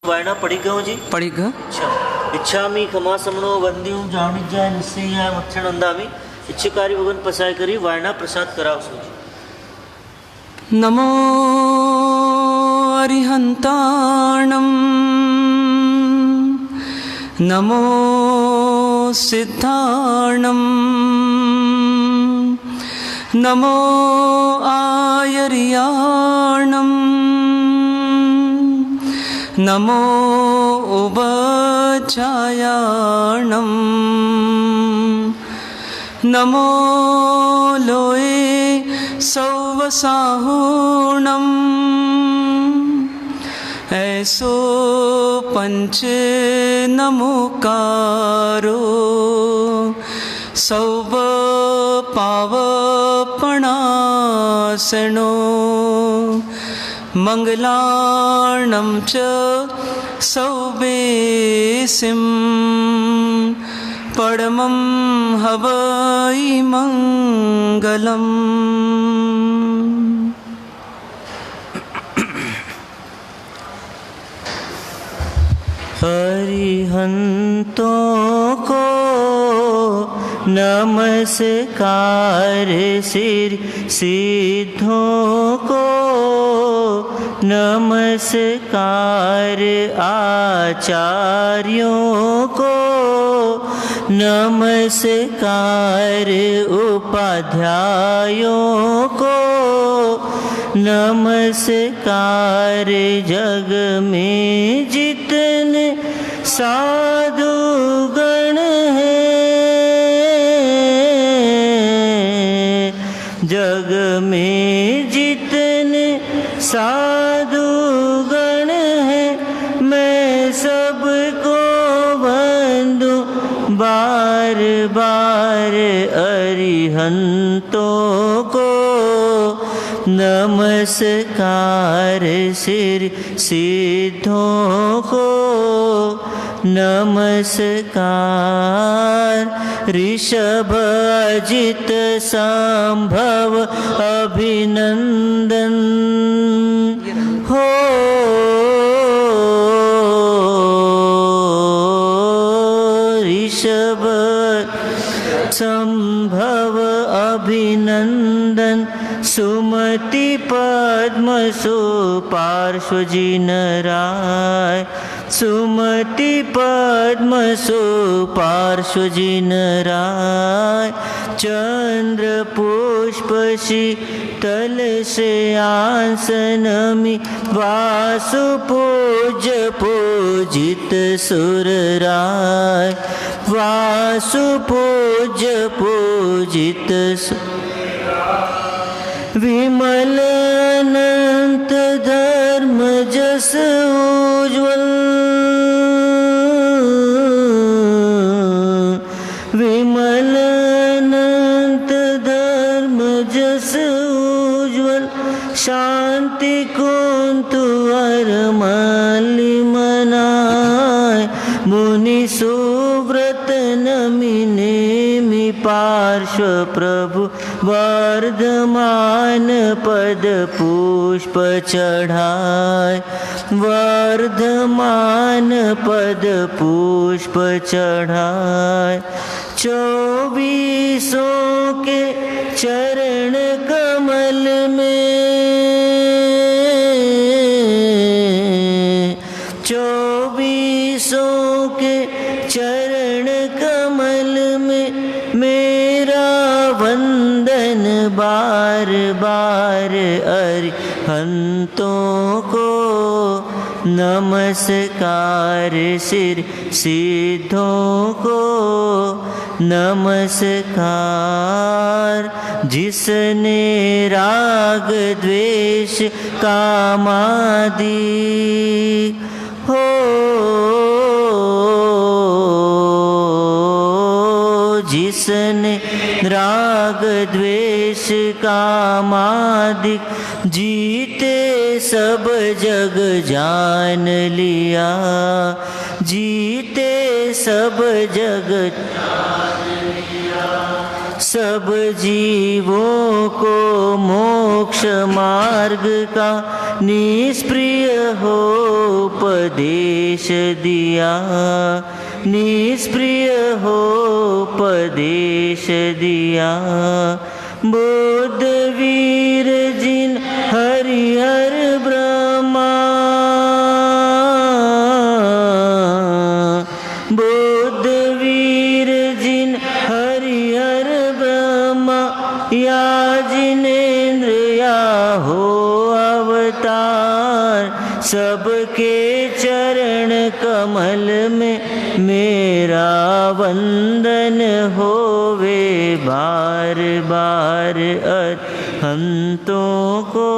वायना पढ़ी गयो जी? पढ़ी ग। अच्छा। इच्छामी खमा समणो वंद्यू जानी जाय निश्चय मक्षण अंदामी इच्छकारी भगवन पसाय करी वायना प्रसाद कराव सो जी। नमो अरिहंताणं नमो सिद्धाणं नमो आयर्याणं नमो उपचायाणं नमो लोये सौवसाहुणम् ऐसो पंच नमोकारो सौव पावपणासनो मंगलार्णं च सौवेसिं परमं हवै मंगलम्। हरिहंतों को नमस्कार, सिर सिद्धों को नमस्कार, आचार्यों को नमस्कार, उपाध्यायों को नमस्कार, जग में जितने साधु गण हैं, जग में जितने साधु गण हैं, मैं सबको वंदू बार बार। अरिहंतों को नमस्कार, सिर सिद्धों को नमस्कार, ऋषभ अजित संभव अभिनंदन हो, ऋषभ संभव अभिनंदन, सुमति पद्म सुपार्श्वजिन राय, सुमति पद्म सुपार्श्वजिन राय, चंद्र पुष्प शीतल से आसनमि वासु पूज्य पूजित सुर राय, वासु पूज्य पूजित विमल अनंत धर्म जस उज्ज्वल, विमल अनंत धर्म जस उज्ज्वल, शांति कुंतु अरमलि मनाय, मुनि सुव्रत नमि नेमि पार्श्व प्रभु वर्धमान पद पुष्प चढ़ाय, वर्धमान पद पुष्प चढ़ाय, चौबीसों के चरण कमल में, चौबीसों के चरण कमल में मेरा वंदन बार बार। अरिहंतों को नमस्कार, सिर सिद्धों को नमस्कार, जिसने राग द्वेष कामादि हो, जिसने राग द्वेष कामादि जीते सब जग जान लिया, जीते सब जग सब जीवों को मोक्ष मार्ग का निष्प्रिय हो उपदेश दिया, निष्प्रिय हो उपदेश दिया। बुद्ध वीर जिन हरिहर ब्रह्मा, बुद्ध वीर जिन हरिहर ब्रह्मा, या जिनेन्द्र या हो अवतार, सबके चरण कमल में मेरा वंदन होवे बार बार। अरहंतों को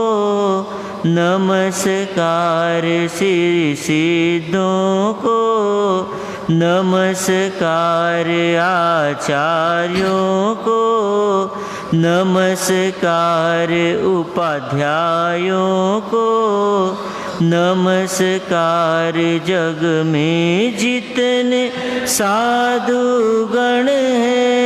नमस्कार, सिर सिद्धों को नमस्कार, आचार्यों को नमस्कार, उपाध्यायों को नमस्कार। जग में जितने साधु गण हैं,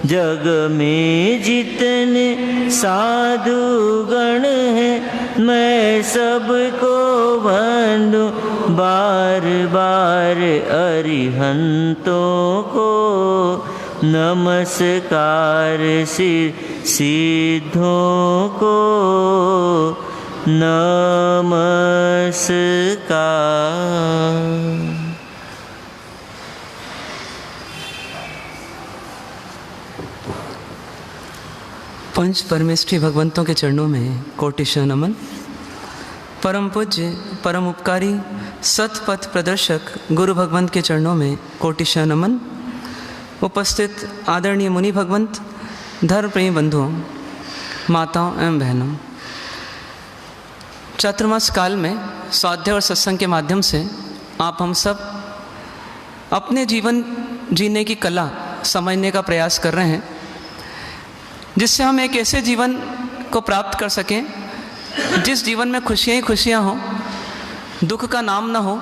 जग में जितने साधु गण हैं, मैं सबको वंदूं बार बार। अरिहंतों को नमस्कार, सिद्धों को नमस्कार। पंच परमेष्ठी भगवंतों के चरणों में कोटिशः नमन। परम पूज्य परम उपकारी सतपथ प्रदर्शक गुरु भगवंत के चरणों में कोटिशः नमन। उपस्थित आदरणीय मुनि भगवंत, धर्म प्रेमी बंधुओं, माताओं एवं बहनों, चातुर्मास काल में स्वाध्याय और सत्संग के माध्यम से आप हम सब अपने जीवन जीने की कला समझने का प्रयास कर रहे हैं, जिससे हम एक ऐसे जीवन को प्राप्त कर सकें जिस जीवन में खुशियाँ ही खुशियाँ हों, दुख का नाम ना हो।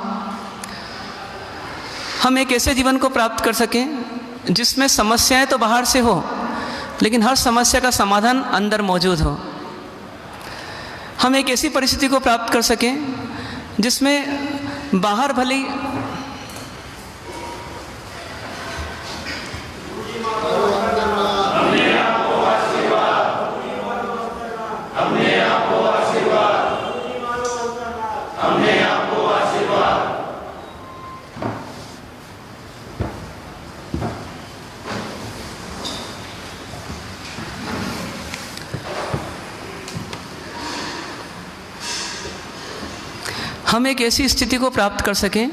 हम एक ऐसे जीवन को प्राप्त कर सकें जिसमें समस्याएं तो बाहर से हो, लेकिन हर समस्या का समाधान अंदर मौजूद हो। हम एक ऐसी परिस्थिति को प्राप्त कर सकें जिसमें बाहर भली हम एक ऐसी स्थिति को प्राप्त कर सकें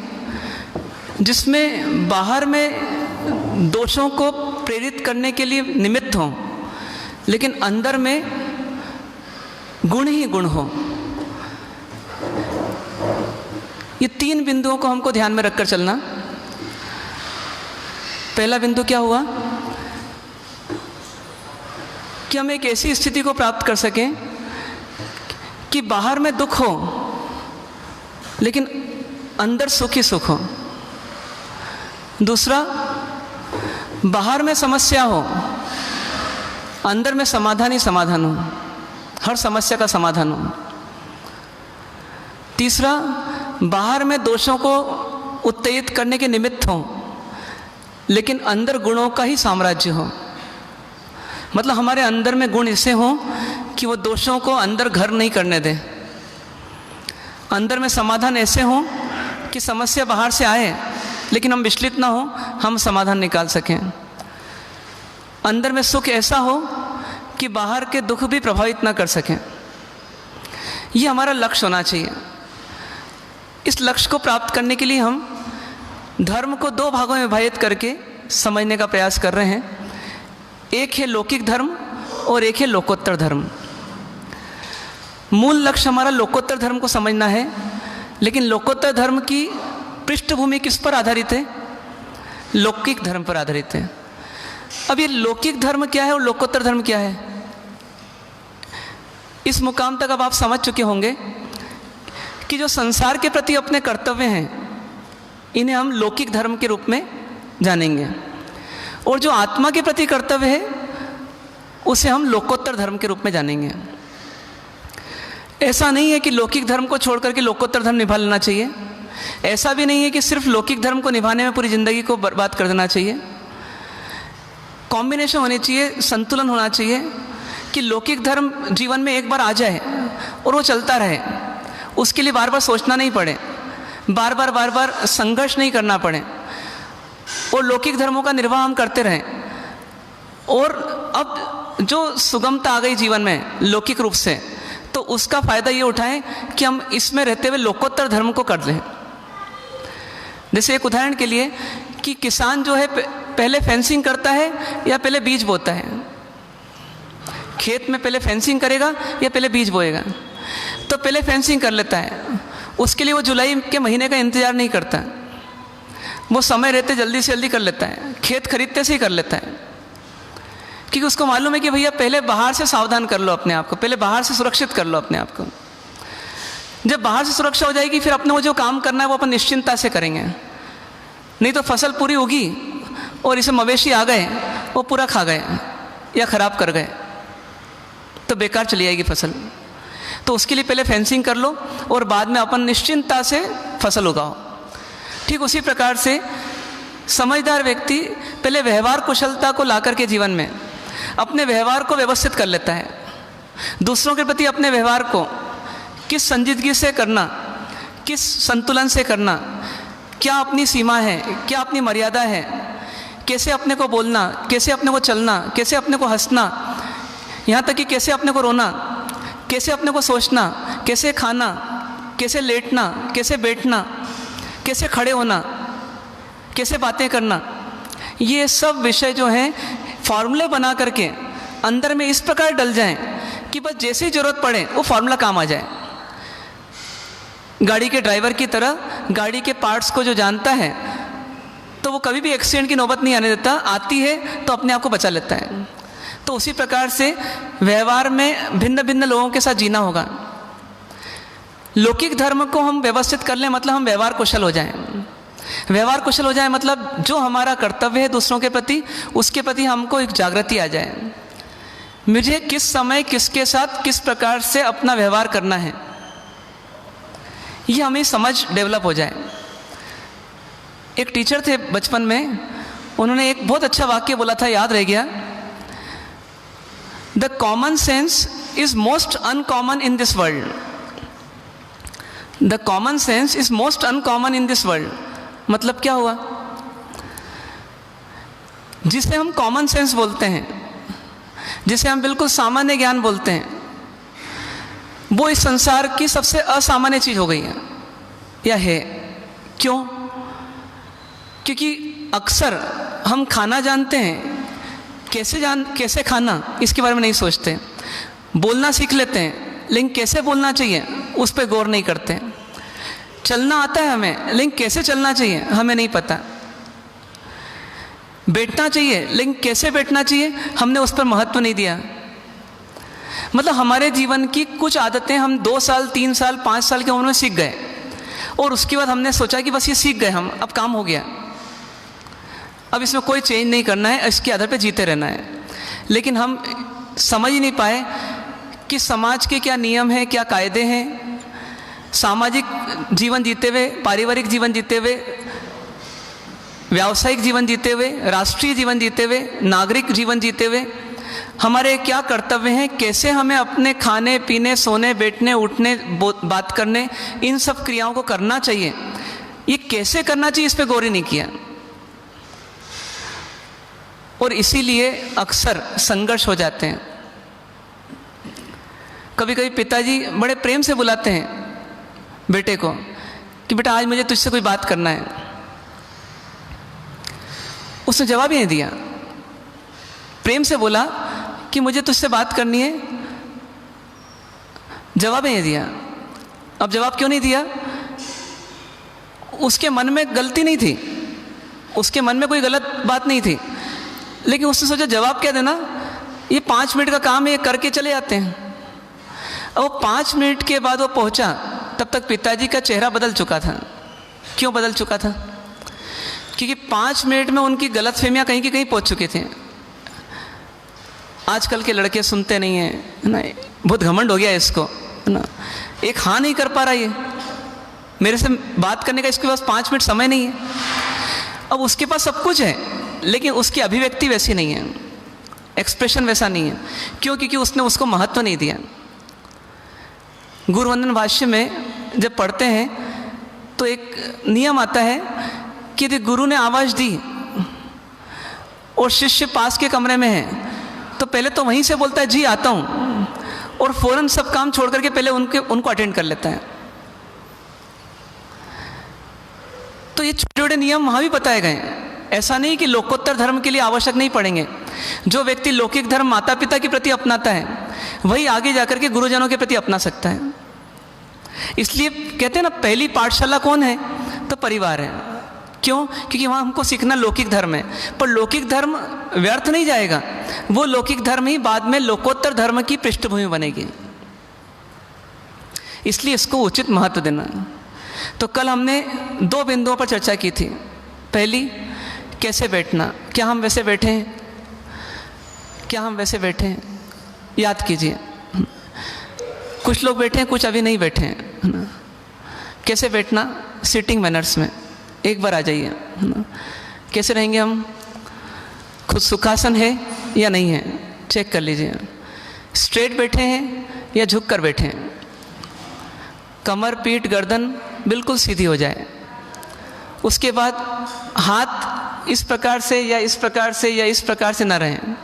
जिसमें बाहर में दोषों को प्रेरित करने के लिए निमित्त हों, लेकिन अंदर में गुण ही गुण हो। ये तीन बिंदुओं को हमको ध्यान में रखकर चलना। पहला बिंदु क्या हुआ कि हम एक ऐसी स्थिति को प्राप्त कर सकें कि बाहर में दुख हो लेकिन अंदर सुख ही सुख हो। दूसरा, बाहर में समस्या हो, अंदर में समाधान ही समाधान हो, हर समस्या का समाधान हो। तीसरा, बाहर में दोषों को उत्तेजित करने के निमित्त हो, लेकिन अंदर गुणों का ही साम्राज्य हो। मतलब हमारे अंदर में गुण ऐसे हों कि वो दोषों को अंदर घर नहीं करने दें। अंदर में समाधान ऐसे हों कि समस्या बाहर से आए लेकिन हम विचलित ना हो, हम समाधान निकाल सकें। अंदर में सुख ऐसा हो कि बाहर के दुख भी प्रभावित ना कर सकें। ये हमारा लक्ष्य होना चाहिए। इस लक्ष्य को प्राप्त करने के लिए हम धर्म को दो भागों में विभाजित करके समझने का प्रयास कर रहे हैं। एक है लौकिक धर्म और एक है लोकोत्तर धर्म। मूल लक्ष्य हमारा लोकोत्तर धर्म को समझना है, लेकिन लोकोत्तर धर्म की पृष्ठभूमि किस पर आधारित है? लौकिक धर्म पर आधारित है। अब ये लौकिक धर्म क्या है और लोकोत्तर धर्म क्या है, इस मुकाम तक अब आप समझ चुके होंगे कि जो संसार के प्रति अपने कर्तव्य हैं, इन्हें हम लौकिक धर्म के रूप में जानेंगे। और जो आत्मा के प्रति कर्तव्य है उसे हम लोकोत्तर धर्म के रूप में जानेंगे। ऐसा नहीं है कि लौकिक धर्म को छोड़ करके लोकोत्तर धर्म निभा लेना चाहिए। ऐसा भी नहीं है कि सिर्फ लौकिक धर्म को निभाने में पूरी ज़िंदगी को बर्बाद कर देना चाहिए। कॉम्बिनेशन होनी चाहिए, संतुलन होना चाहिए कि लौकिक धर्म जीवन में एक बार आ जाए और वो चलता रहे, उसके लिए बार बार सोचना नहीं पड़े, बार बार संघर्ष नहीं करना पड़े, और लौकिक धर्मों का निर्वाह हम करते रहें। और अब जो सुगमता आ गई जीवन में लौकिक रूप से, तो उसका फ़ायदा ये उठाएं कि हम इसमें रहते हुए लोकोत्तर धर्म को कर लें। जैसे एक उदाहरण के लिए कि किसान जो है पहले फेंसिंग करता है या पहले बीज बोता है? खेत में पहले फेंसिंग करेगा या पहले बीज बोएगा? तो पहले फेंसिंग कर लेता है। उसके लिए वो जुलाई के महीने का इंतज़ार नहीं करता, वो समय रहते जल्दी से जल्दी कर लेता है, खेत खरीदते से ही कर लेता है, क्योंकि उसको मालूम है कि भैया पहले बाहर से सावधान कर लो अपने आप को, पहले बाहर से सुरक्षित कर लो अपने आप को। जब बाहर से सुरक्षा हो जाएगी फिर अपने वो जो काम करना है वो अपन निश्चिंतता से करेंगे। नहीं तो फसल पूरी होगी और इसे मवेशी आ गए, वो पूरा खा गए या ख़राब कर गए, तो बेकार चली जाएगी फसल। तो उसके लिए पहले फेंसिंग कर लो और बाद में अपन निश्चिंतता से फसल उगाओ। ठीक उसी प्रकार से समझदार व्यक्ति पहले व्यवहार कुशलता को ला करके जीवन में अपने व्यवहार को व्यवस्थित कर लेता है। दूसरों के प्रति अपने व्यवहार को किस संजीदगी से करना, किस संतुलन से करना, क्या अपनी सीमा है, क्या अपनी मर्यादा है, कैसे अपने को बोलना, कैसे अपने को चलना, कैसे अपने को हंसना, यहाँ तक कि कैसे अपने को रोना, कैसे अपने को सोचना, कैसे खाना, कैसे लेटना, कैसे बैठना, कैसे खड़े होना, कैसे बातें करना, ये सब विषय जो हैं फार्मूले बना करके अंदर में इस प्रकार डल जाएं कि बस जैसे ही ज़रूरत पड़े वो फार्मूला काम आ जाए। गाड़ी के ड्राइवर की तरह गाड़ी के पार्ट्स को जो जानता है तो वो कभी भी एक्सीडेंट की नौबत नहीं आने देता, आती है तो अपने आप को बचा लेता है। तो उसी प्रकार से व्यवहार में भिन्न भिन्न लोगों के साथ जीना होगा। लौकिक धर्म को हम व्यवस्थित कर लें मतलब हम व्यवहार कुशल हो जाएं। व्यवहार कुशल हो जाए मतलब जो हमारा कर्तव्य है दूसरों के प्रति, उसके प्रति हमको एक जागृति आ जाए। मुझे किस समय किसके साथ किस प्रकार से अपना व्यवहार करना है, ये हमें समझ डेवलप हो जाए। एक टीचर थे बचपन में, उन्होंने एक बहुत अच्छा वाक्य बोला था, याद रह गया। The common sense is most uncommon in this world. The common sense is most uncommon in this world मतलब क्या हुआ? जिसे हम कॉमन सेंस बोलते हैं, जिसे हम बिल्कुल सामान्य ज्ञान बोलते हैं, वो इस संसार की सबसे असामान्य चीज़ हो गई है या है। क्यों? क्योंकि अक्सर हम खाना जानते हैं, कैसे खाना इसके बारे में नहीं सोचते। बोलना सीख लेते हैं लेकिन कैसे बोलना चाहिए उस पर गौर नहीं करते। चलना आता है हमें लेकिन कैसे चलना चाहिए हमें नहीं पता। बैठना चाहिए लेकिन कैसे बैठना चाहिए हमने उस पर महत्व नहीं दिया। मतलब हमारे जीवन की कुछ आदतें हम 2 साल 3 साल 5 साल की उम्र में सीख गए और उसके बाद हमने सोचा कि बस ये सीख गए हम, अब काम हो गया, अब इसमें कोई चेंज नहीं करना है, इसके आधार पे जीते रहना है। लेकिन हम समझ ही नहीं पाए कि समाज के क्या नियम हैं, क्या कायदे हैं। सामाजिक जीवन जीते हुए, पारिवारिक जीवन जीते हुए, व्यावसायिक जीवन जीते हुए, राष्ट्रीय जीवन जीते हुए, नागरिक जीवन जीते हुए हमारे क्या कर्तव्य हैं, कैसे हमें अपने खाने पीने, सोने, बैठने, उठने, बात करने, इन सब क्रियाओं को करना चाहिए, ये कैसे करना चाहिए इस पर गौर ही नहीं किया। और इसीलिए अक्सर संघर्ष हो जाते हैं। कभी कभी पिताजी बड़े प्रेम से बुलाते हैं बेटे को कि बेटा आज मुझे तुझसे कोई बात करना है। उसने जवाब ही नहीं दिया। प्रेम से बोला कि मुझे तुझसे बात करनी है, जवाब ही नहीं दिया। अब जवाब क्यों नहीं दिया? उसके मन में गलती नहीं थी, उसके मन में कोई गलत बात नहीं थी, लेकिन उसने सोचा जवाब क्या देना, ये 5 मिनट का काम है, ये करके चले जाते हैं। अब वो 5 मिनट के बाद वो पहुंचा, तब तक पिताजी का चेहरा बदल चुका था। क्यों बदल चुका था? क्योंकि 5 मिनट में उनकी गलतफहमियां कहीं की कहीं पहुंच चुकी थी। आजकल के लड़के सुनते नहीं हैं, है ना, बहुत घमंड हो गया है इसको, है ना, एक हाँ नहीं कर पा रहा ये, मेरे से बात करने का इसके पास 5 मिनट समय नहीं है। अब उसके पास सब कुछ है, लेकिन उसकी अभिव्यक्ति वैसी नहीं है, एक्सप्रेशन वैसा नहीं है। क्यों? क्योंकि उसने उसको महत्व नहीं दिया। गुरुवंदन भाष्य में जब पढ़ते हैं तो एक नियम आता है कि यदि गुरु ने आवाज़ दी और शिष्य पास के कमरे में है तो पहले तो वहीं से बोलता है जी आता हूँ, और फौरन सब काम छोड़ करके पहले उनको अटेंड कर लेता है। तो ये छोटे छोटे नियम वहाँ भी बताए गए हैं। ऐसा नहीं कि लोकोत्तर धर्म के लिए आवश्यक नहीं पड़ेंगे। जो व्यक्ति लौकिक धर्म माता पिता के प्रति अपनाता है वही आगे जाकर के गुरुजनों के प्रति अपना सकता है। इसलिए कहते हैं ना, पहली पाठशाला कौन है? तो परिवार है। क्यों? क्योंकि वहाँ हमको सीखना लौकिक धर्म है, पर लौकिक धर्म व्यर्थ नहीं जाएगा, वो लौकिक धर्म ही बाद में लोकोत्तर धर्म की पृष्ठभूमि बनेगी। इसलिए इसको उचित महत्व देना। तो कल हमने 2 बिंदुओं पर चर्चा की थी। पहली, कैसे बैठना, क्या हम वैसे बैठे हैं? क्या हम वैसे बैठे हैं? याद कीजिए, कुछ लोग बैठे हैं, कुछ अभी नहीं बैठे हैं, है ना। कैसे बैठना? सिटिंग मैनर्स में एक बार आ जाइए, है ना। कैसे रहेंगे हम? खुद सुखासन है या नहीं है, चेक कर लीजिए। स्ट्रेट बैठे हैं या झुक कर बैठे हैं? कमर, पीठ, गर्दन बिल्कुल सीधी हो जाए। उसके बाद हाथ इस प्रकार से या इस प्रकार से या इस प्रकार से ना रहें।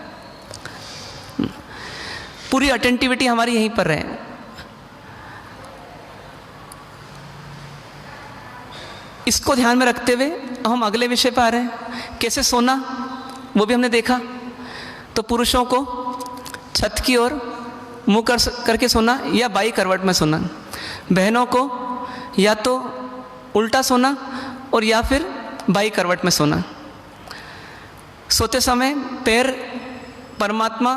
पूरी अटेंटिविटी हमारी यहीं पर रहे। इसको ध्यान में रखते हुए हम अगले विषय पर आ रहे हैं, कैसे सोना, वो भी हमने देखा। तो पुरुषों को छत की ओर मुंह करके सोना या बाई करवट में सोना, बहनों को या तो उल्टा सोना और या फिर बाई करवट में सोना। सोते समय पैर परमात्मा,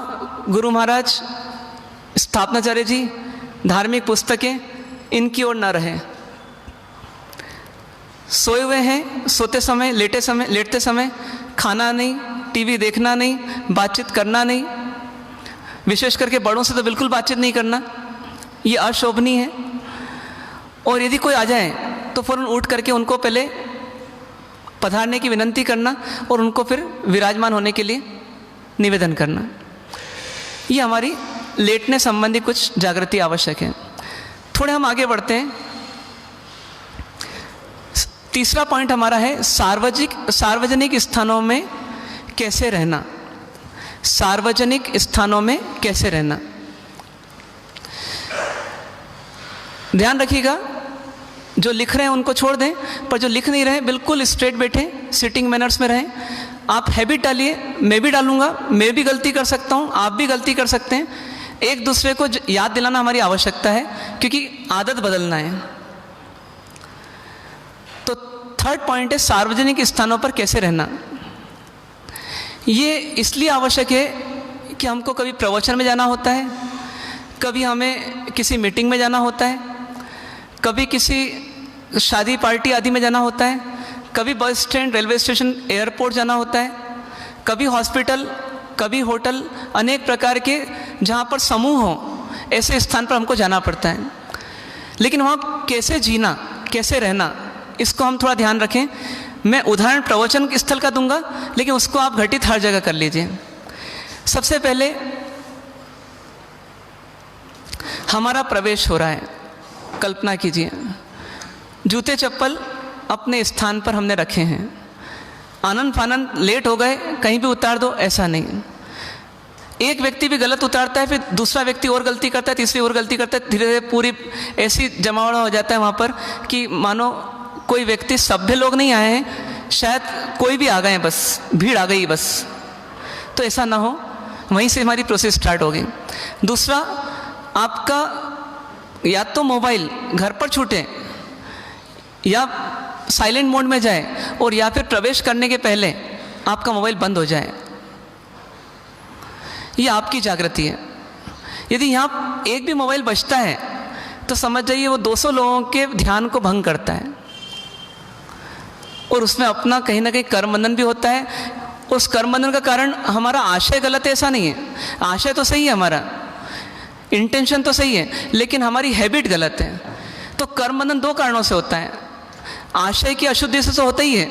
गुरु महाराज, स्थापनाचार्य जी, धार्मिक पुस्तकें, इनकी ओर न रहे। सोए हुए हैं, सोते समय, लेटते समय खाना नहीं, टीवी देखना नहीं, बातचीत करना नहीं, विशेष करके बड़ों से तो बिल्कुल बातचीत नहीं करना, ये अशोभनीय है। और यदि कोई आ जाए तो फ़ौरन उठ करके उनको पहले पधारने की विनंती करना और उनको फिर विराजमान होने के लिए निवेदन करना। ये हमारी लेटने संबंधी कुछ जागृति आवश्यक है। थोड़े हम आगे बढ़ते हैं। तीसरा पॉइंट हमारा है सार्वजनिक स्थानों में कैसे रहना। सार्वजनिक स्थानों में कैसे रहना, ध्यान रखिएगा। जो लिख रहे हैं उनको छोड़ दें, पर जो लिख नहीं रहे बिल्कुल स्ट्रेट बैठें, सिटिंग मैनर्स में रहें। आप हैबिट डालिए, मैं भी डालूंगा, मैं भी गलती कर सकता हूँ, आप भी गलती कर सकते हैं। एक दूसरे को याद दिलाना हमारी आवश्यकता है, क्योंकि आदत बदलना है। तो थर्ड पॉइंट है सार्वजनिक स्थानों पर कैसे रहना। ये इसलिए आवश्यक है कि हमको कभी प्रवचन में जाना होता है, कभी हमें किसी मीटिंग में जाना होता है, कभी किसी शादी पार्टी आदि में जाना होता है, कभी bus stand, railway station, airport जाना होता है, कभी हॉस्पिटल, कभी होटल, अनेक प्रकार के जहाँ पर समूह हो ऐसे स्थान पर हमको जाना पड़ता है। लेकिन वहाँ कैसे जीना, कैसे रहना, इसको हम थोड़ा ध्यान रखें। मैं उदाहरण प्रवचन स्थल का दूंगा, लेकिन उसको आप घटित हर जगह कर लीजिए। सबसे पहले हमारा प्रवेश हो रहा है, कल्पना कीजिए जूते चप्पल अपने स्थान पर हमने रखे हैं, आनंद फानंद लेट हो गए कहीं भी उतार दो, ऐसा नहीं। एक व्यक्ति भी गलत उतारता है, फिर दूसरा व्यक्ति और गलती करता है, तीसरी और गलती करता है, धीरे धीरे पूरी ऐसी जमावड़ा हो जाता है वहाँ पर कि मानो कोई व्यक्ति, सभ्य लोग नहीं आए हैं, शायद कोई भी आ गए हैं, बस भीड़ आ गई बस। तो ऐसा ना हो, वहीं से हमारी प्रोसेस स्टार्ट हो गई। दूसरा, आपका या तो मोबाइल घर पर छूटे या साइलेंट मोड में जाए, और या फिर प्रवेश करने के पहले आपका मोबाइल बंद हो जाए। ये आपकी जागृति है। यदि यहाँ एक भी मोबाइल बजता है तो समझ जाइए वो 200 लोगों के ध्यान को भंग करता है। और उसमें अपना कहीं ना कहीं कर्म बंधन भी होता है। उस कर्म बंधन का कारण हमारा आशय गलत है ऐसा नहीं है, आशय तो सही है, हमारा इंटेंशन तो सही है, लेकिन हमारी हैबिट गलत है। तो कर्म बंधन दो कारणों से होता है, आशय की अशुद्धि से तो होता ही है,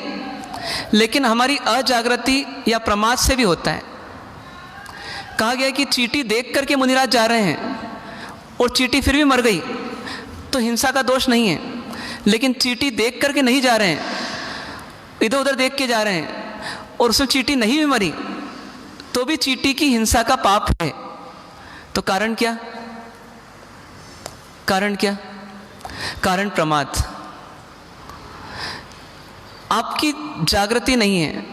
लेकिन हमारी अजागृति या प्रमाद से भी होता है। कहा गया कि चींटी देख करके मुनिराज जा रहे हैं और चींटी फिर भी मर गई तो हिंसा का दोष नहीं है, लेकिन चींटी देख करके नहीं जा रहे हैं, इधर उधर देख के जा रहे हैं और उसमें चींटी नहीं भी मरी तो भी चींटी की हिंसा का पाप है। तो कारण क्या? कारण क्या? कारण प्रमाद, आपकी जागृति नहीं है।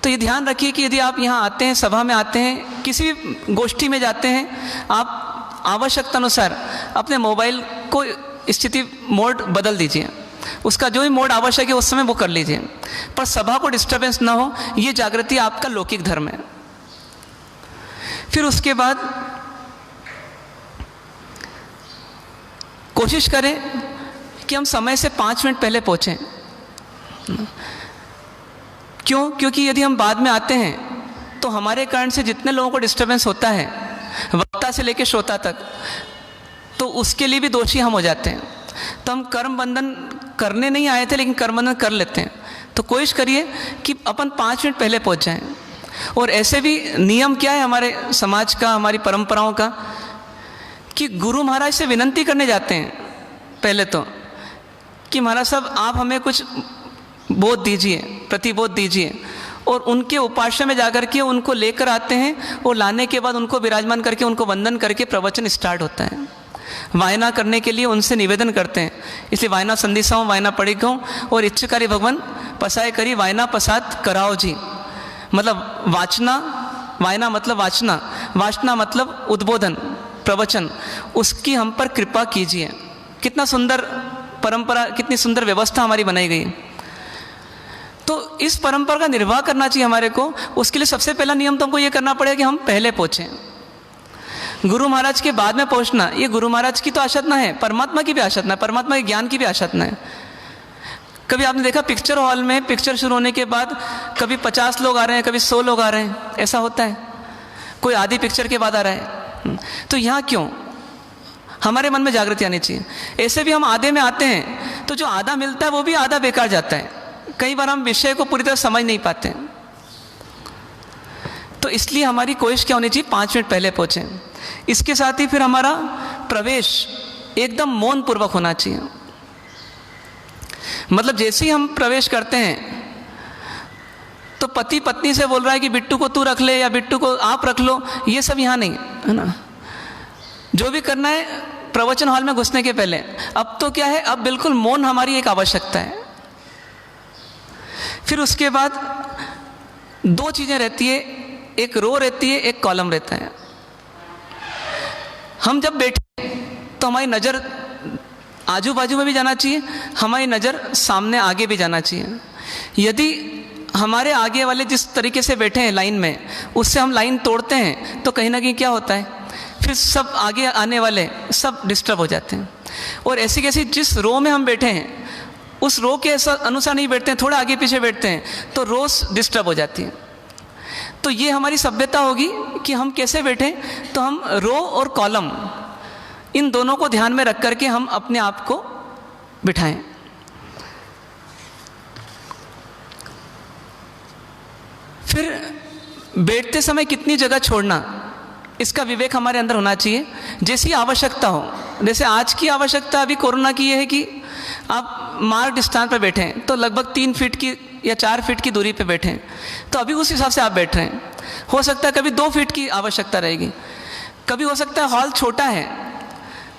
तो ये ध्यान रखिए कि यदि आप यहाँ आते हैं, सभा में आते हैं, किसी भी गोष्ठी में जाते हैं, आप आवश्यकता अनुसार अपने मोबाइल को स्थिति मोड बदल दीजिए, उसका जो भी मोड आवश्यक है उस समय वो कर लीजिए, पर सभा को डिस्टर्बेंस ना हो, ये जागृति आपका लौकिक धर्म है। फिर उसके बाद कोशिश करें कि हम समय से 5 मिनट पहले पहुंचें। क्यों? क्योंकि यदि हम बाद में आते हैं तो हमारे कारण से जितने लोगों को डिस्टर्बेंस होता है, वक्ता से लेकर श्रोता तक, तो उसके लिए भी दोषी हम हो जाते हैं। तो हम कर्म बंधन करने नहीं आए थे, लेकिन कर्म बंधन कर लेते हैं। तो कोशिश करिए कि अपन 5 मिनट पहले पहुंच जाएं। और ऐसे भी नियम क्या है हमारे समाज का, हमारी परंपराओं का, कि गुरु महाराज से विनंती करने जाते हैं पहले तो, कि महाराज साहब आप हमें कुछ बोध दीजिए, प्रतिबोध दीजिए, और उनके उपास्य में जाकर के उनको लेकर आते हैं और लाने के बाद उनको विराजमान करके उनको वंदन करके प्रवचन स्टार्ट होता है। वायना करने के लिए उनसे निवेदन करते हैं, इसलिए वायना संदिसाओं वायना पढ़ी गऊँ और इच्छकारी भगवान पसाए करी वायना पसात कराओ जी। मतलब वाचना, वायना मतलब वाचना, वाचना मतलब उद्बोधन, प्रवचन, उसकी हम पर कृपा कीजिए। कितना सुंदर परंपरा, कितनी सुंदर व्यवस्था हमारी बनाई गई। तो इस परंपरा का निर्वाह करना चाहिए हमारे को। उसके लिए सबसे पहला नियम तो हमको ये करना पड़ेगा कि हम पहले पहुँचें। गुरु महाराज के बाद में पहुँचना, ये गुरु महाराज की तो आशतना है, परमात्मा की भी आशतना है, परमात्मा के ज्ञान की भी आशतना है। कभी आपने देखा पिक्चर हॉल में पिक्चर शुरू होने के बाद कभी 50 लोग आ रहे हैं, कभी 100 लोग आ रहे हैं, ऐसा होता है। कोई आधी पिक्चर के बाद आ रहा है। तो यहाँ क्यों? हमारे मन में जागृति आनी चाहिए। ऐसे भी हम आधे में आते हैं तो जो आधा मिलता है वो भी आधा बेकार जाता है। कई बार हम विषय को पूरी तरह समझ नहीं पाते हैं। तो इसलिए हमारी कोशिश क्या होनी चाहिए? 5 मिनट पहले पहुँचें। इसके साथ ही फिर हमारा प्रवेश एकदम मौन पूर्वक होना चाहिए। मतलब जैसे ही हम प्रवेश करते हैं तो पति पत्नी से बोल रहा है कि बिट्टू को तू रख ले या बिट्टू को आप रख लो, ये सब यहाँ नहीं है ना। जो भी करना है प्रवचन हॉल में घुसने के पहले, अब तो क्या है, अब बिल्कुल मौन हमारी एक आवश्यकता है। फिर उसके बाद 2 चीज़ें रहती है, एक रो रहती है, एक कॉलम रहता है। हम जब बैठे तो हमारी नज़र आजू बाजू में भी जाना चाहिए, हमारी नज़र सामने आगे भी जाना चाहिए। यदि हमारे आगे वाले जिस तरीके से बैठे हैं लाइन में, उससे हम लाइन तोड़ते हैं तो कहीं ना कहीं क्या होता है, फिर सब आगे आने वाले सब डिस्टर्ब हो जाते हैं। और ऐसी कैसी जिस रो में हम बैठे हैं उस रो के अनुसार नहीं बैठते हैं, थोड़ा आगे पीछे बैठते हैं तो रो डिस्टर्ब हो जाती है। तो ये हमारी सभ्यता होगी कि हम कैसे बैठें, तो हम रो और कॉलम इन दोनों को ध्यान में रख करके हम अपने आप को बिठाएं। फिर बैठते समय कितनी जगह छोड़ना, इसका विवेक हमारे अंदर होना चाहिए। जैसी आवश्यकता हो, जैसे आज की आवश्यकता अभी कोरोना की ये है कि आप मार्ग स्थान पर बैठे हैं तो लगभग 3 फीट की या 4 फीट की दूरी पे बैठे हैं, तो अभी उस हिसाब से आप बैठ रहे हैं। हो सकता है कभी 2 फीट की आवश्यकता रहेगी, कभी हो सकता है हॉल छोटा है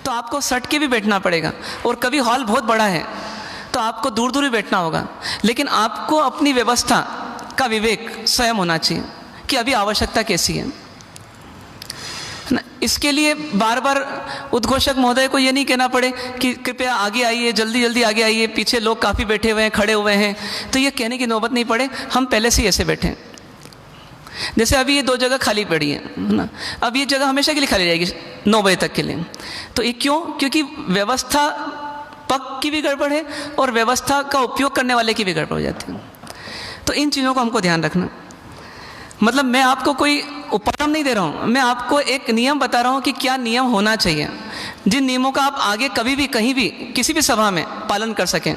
तो आपको सट के भी बैठना पड़ेगा, और कभी हॉल बहुत बड़ा है तो आपको दूर दूर भी बैठना होगा। लेकिन आपको अपनी व्यवस्था का विवेक स्वयं होना चाहिए कि अभी आवश्यकता कैसी है ना। इसके लिए बार बार उद्घोषक महोदय को ये नहीं कहना पड़े कि कृपया आगे आइए, जल्दी जल्दी आगे आइए, पीछे लोग काफ़ी बैठे हुए हैं, खड़े हुए हैं, तो ये कहने की नौबत नहीं पड़े। हम पहले से ही ऐसे बैठें। जैसे अभी ये 2 जगह खाली पड़ी है ना, अब ये जगह हमेशा के लिए खाली रहेगी 9 बजे तक के लिए। तो ये क्यों? क्योंकि व्यवस्था संस्थापक की भी गड़बड़ है और व्यवस्था का उपयोग करने वाले की भी गड़बड़ हो जाती है। तो इन चीज़ों को हमको ध्यान रखना। मतलब मैं आपको कोई उपक्रम नहीं दे रहा हूँ, मैं आपको एक नियम बता रहा हूँ कि क्या नियम होना चाहिए, जिन नियमों का आप आगे कभी भी कहीं भी किसी भी सभा में पालन कर सकें।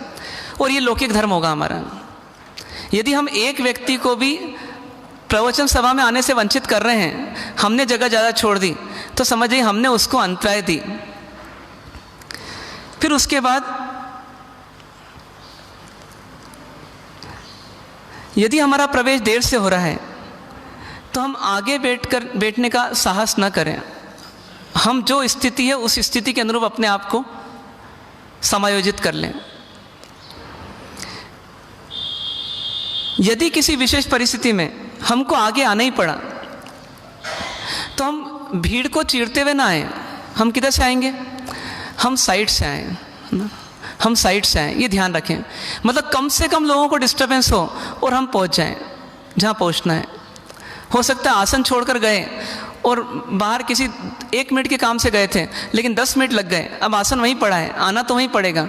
और ये लौकिक धर्म होगा हमारा। यदि हम एक व्यक्ति को भी प्रवचन सभा में आने से वंचित कर रहे हैं, हमने जगह ज़्यादा छोड़ दी, तो समझिए हमने उसको अंतराय दी। फिर उसके बाद यदि हमारा प्रवेश देर से हो रहा है तो हम आगे बैठने का साहस न करें। हम जो स्थिति है उस स्थिति के अनुरूप अपने आप को समायोजित कर लें। यदि किसी विशेष परिस्थिति में हमको आगे आना ही पड़ा तो हम भीड़ को चीरते हुए ना आए। हम किधर से आएंगे? हम साइड से आए ना, हम साइड से आए, ये ध्यान रखें। मतलब कम से कम लोगों को डिस्टर्बेंस हो और हम पहुंच जाएं जहां पहुंचना है। हो सकता है आसन छोड़कर गए और बाहर किसी 1 मिनट के काम से गए थे, लेकिन 10 मिनट लग गए, अब आसन वहीं पड़ा है, आना तो वहीं पड़ेगा,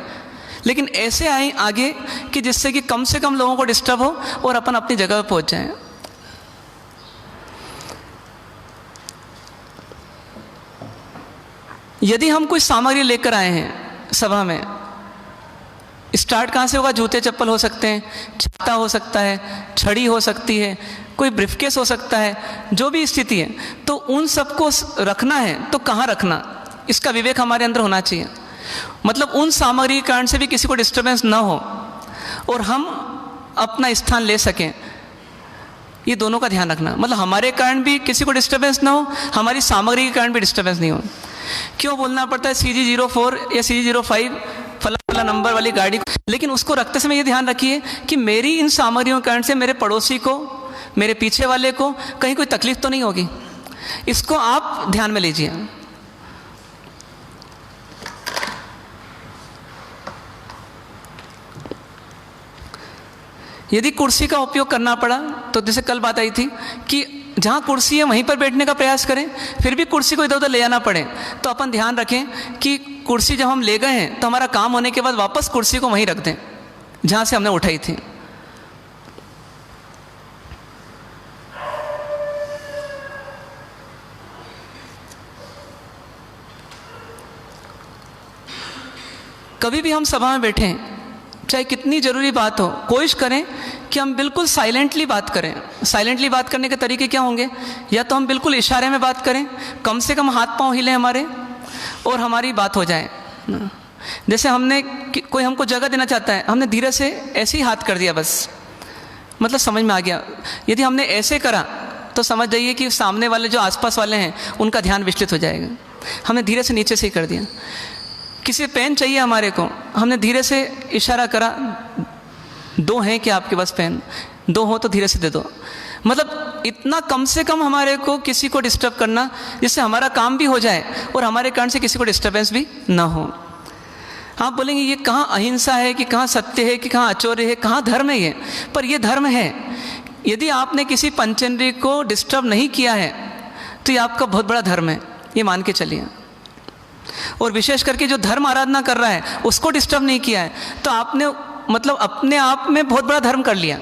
लेकिन ऐसे आए आगे कि जिससे कि कम से कम लोगों को डिस्टर्ब हो और अपन अपनी जगह पर पहुंच जाएं। यदि हम कोई सामग्री लेकर आए हैं सभा में, स्टार्ट कहाँ से होगा? जूते चप्पल हो सकते हैं, छाता हो सकता है, छड़ी हो सकती है, कोई ब्रीफकेस हो सकता है, जो भी स्थिति है, तो उन सबको रखना है तो कहाँ रखना, इसका विवेक हमारे अंदर होना चाहिए। मतलब उन सामग्री के कारण से भी किसी को डिस्टर्बेंस ना हो और हम अपना स्थान ले सकें, ये दोनों का ध्यान रखना। मतलब हमारे कारण भी किसी को डिस्टर्बेंस ना हो, हमारी सामग्री के कारण भी डिस्टर्बेंस नहीं हो। क्यों बोलना पड़ता है CG04 या CG05 फला नंबर वाली गाड़ी, लेकिन उसको रखते समय ये ध्यान रखिए कि मेरी इन सामग्रियों के कारण से मेरे पड़ोसी को, मेरे पीछे वाले को कहीं कोई तकलीफ तो नहीं होगी। इसको आप ध्यान में लीजिए। यदि कुर्सी का उपयोग करना पड़ा तो जैसे कल बात आई थी कि जहाँ कुर्सी है वहीं पर बैठने का प्रयास करें, फिर भी कुर्सी को इधर उधर ले जाना पड़े तो अपन ध्यान रखें कि कुर्सी जब हम ले गए हैं तो हमारा काम होने के बाद वापस कुर्सी को वहीं रख दें जहाँ से हमने उठाई थी। कभी भी हम सभा में बैठें, चाहे कितनी ज़रूरी बात हो, कोशिश करें कि हम बिल्कुल साइलेंटली बात करें। साइलेंटली बात करने के तरीके क्या होंगे? या तो हम बिल्कुल इशारे में बात करें, कम से कम हाथ पांव हिले हमारे और हमारी बात हो जाए। जैसे हमने कोई हमको जगह देना चाहता है, हमने धीरे से ऐसे ही हाथ कर दिया, बस मतलब समझ में आ गया। यदि हमने ऐसे करा तो समझ जाइए कि सामने वाले जो आसपास वाले हैं उनका ध्यान विचलित हो जाएगा। हमने धीरे से नीचे से ही कर दिया। किसी पेन चाहिए हमारे को, हमने धीरे से इशारा करा, 2 हैं क्या आपके पास पेन? 2 हो तो धीरे से दे दो। मतलब इतना कम से कम हमारे को किसी को डिस्टर्ब करना जिससे हमारा काम भी हो जाए और हमारे कारण से किसी को डिस्टर्बेंस भी ना हो। आप बोलेंगे ये कहाँ अहिंसा है, कि कहाँ सत्य है, कि कहाँ आचौर्य है, कहाँ धर्म है ये? पर ये धर्म है। यदि आपने किसी पंचेंद्रिय को डिस्टर्ब नहीं किया है तो ये आपका बहुत बड़ा धर्म है, ये मान के चलिए। और विशेष करके जो धर्म आराधना कर रहा है उसको डिस्टर्ब नहीं किया है तो आपने मतलब अपने आप में बहुत बड़ा धर्म कर लिया।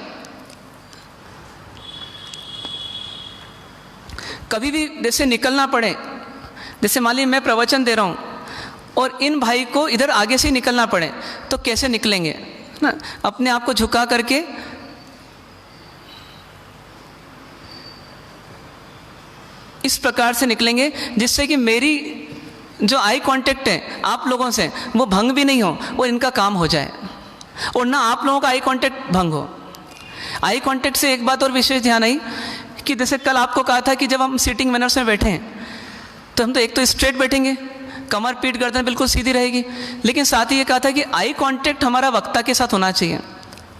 कभी भी जैसे निकलना पड़े, जैसे मान लीजिए मैं प्रवचन दे रहा हूँ और इन भाई को इधर आगे से निकलना पड़े तो कैसे निकलेंगे ना? अपने आप को झुका करके इस प्रकार से निकलेंगे जिससे कि मेरी जो आई कांटेक्ट है आप लोगों से वो भंग भी नहीं हो और इनका काम हो जाए, और ना आप लोगों का आई कांटेक्ट भंग हो। आई कांटेक्ट से एक बात और विशेष ध्यान आई कि जैसे कल आपको कहा था कि जब हम सीटिंग मैनर्स में बैठे हैं तो हम तो एक तो स्ट्रेट बैठेंगे, कमर पीठ गर्दन बिल्कुल सीधी रहेगी, लेकिन साथ ही ये कहा था कि आई कांटेक्ट हमारा वक्ता के साथ होना चाहिए।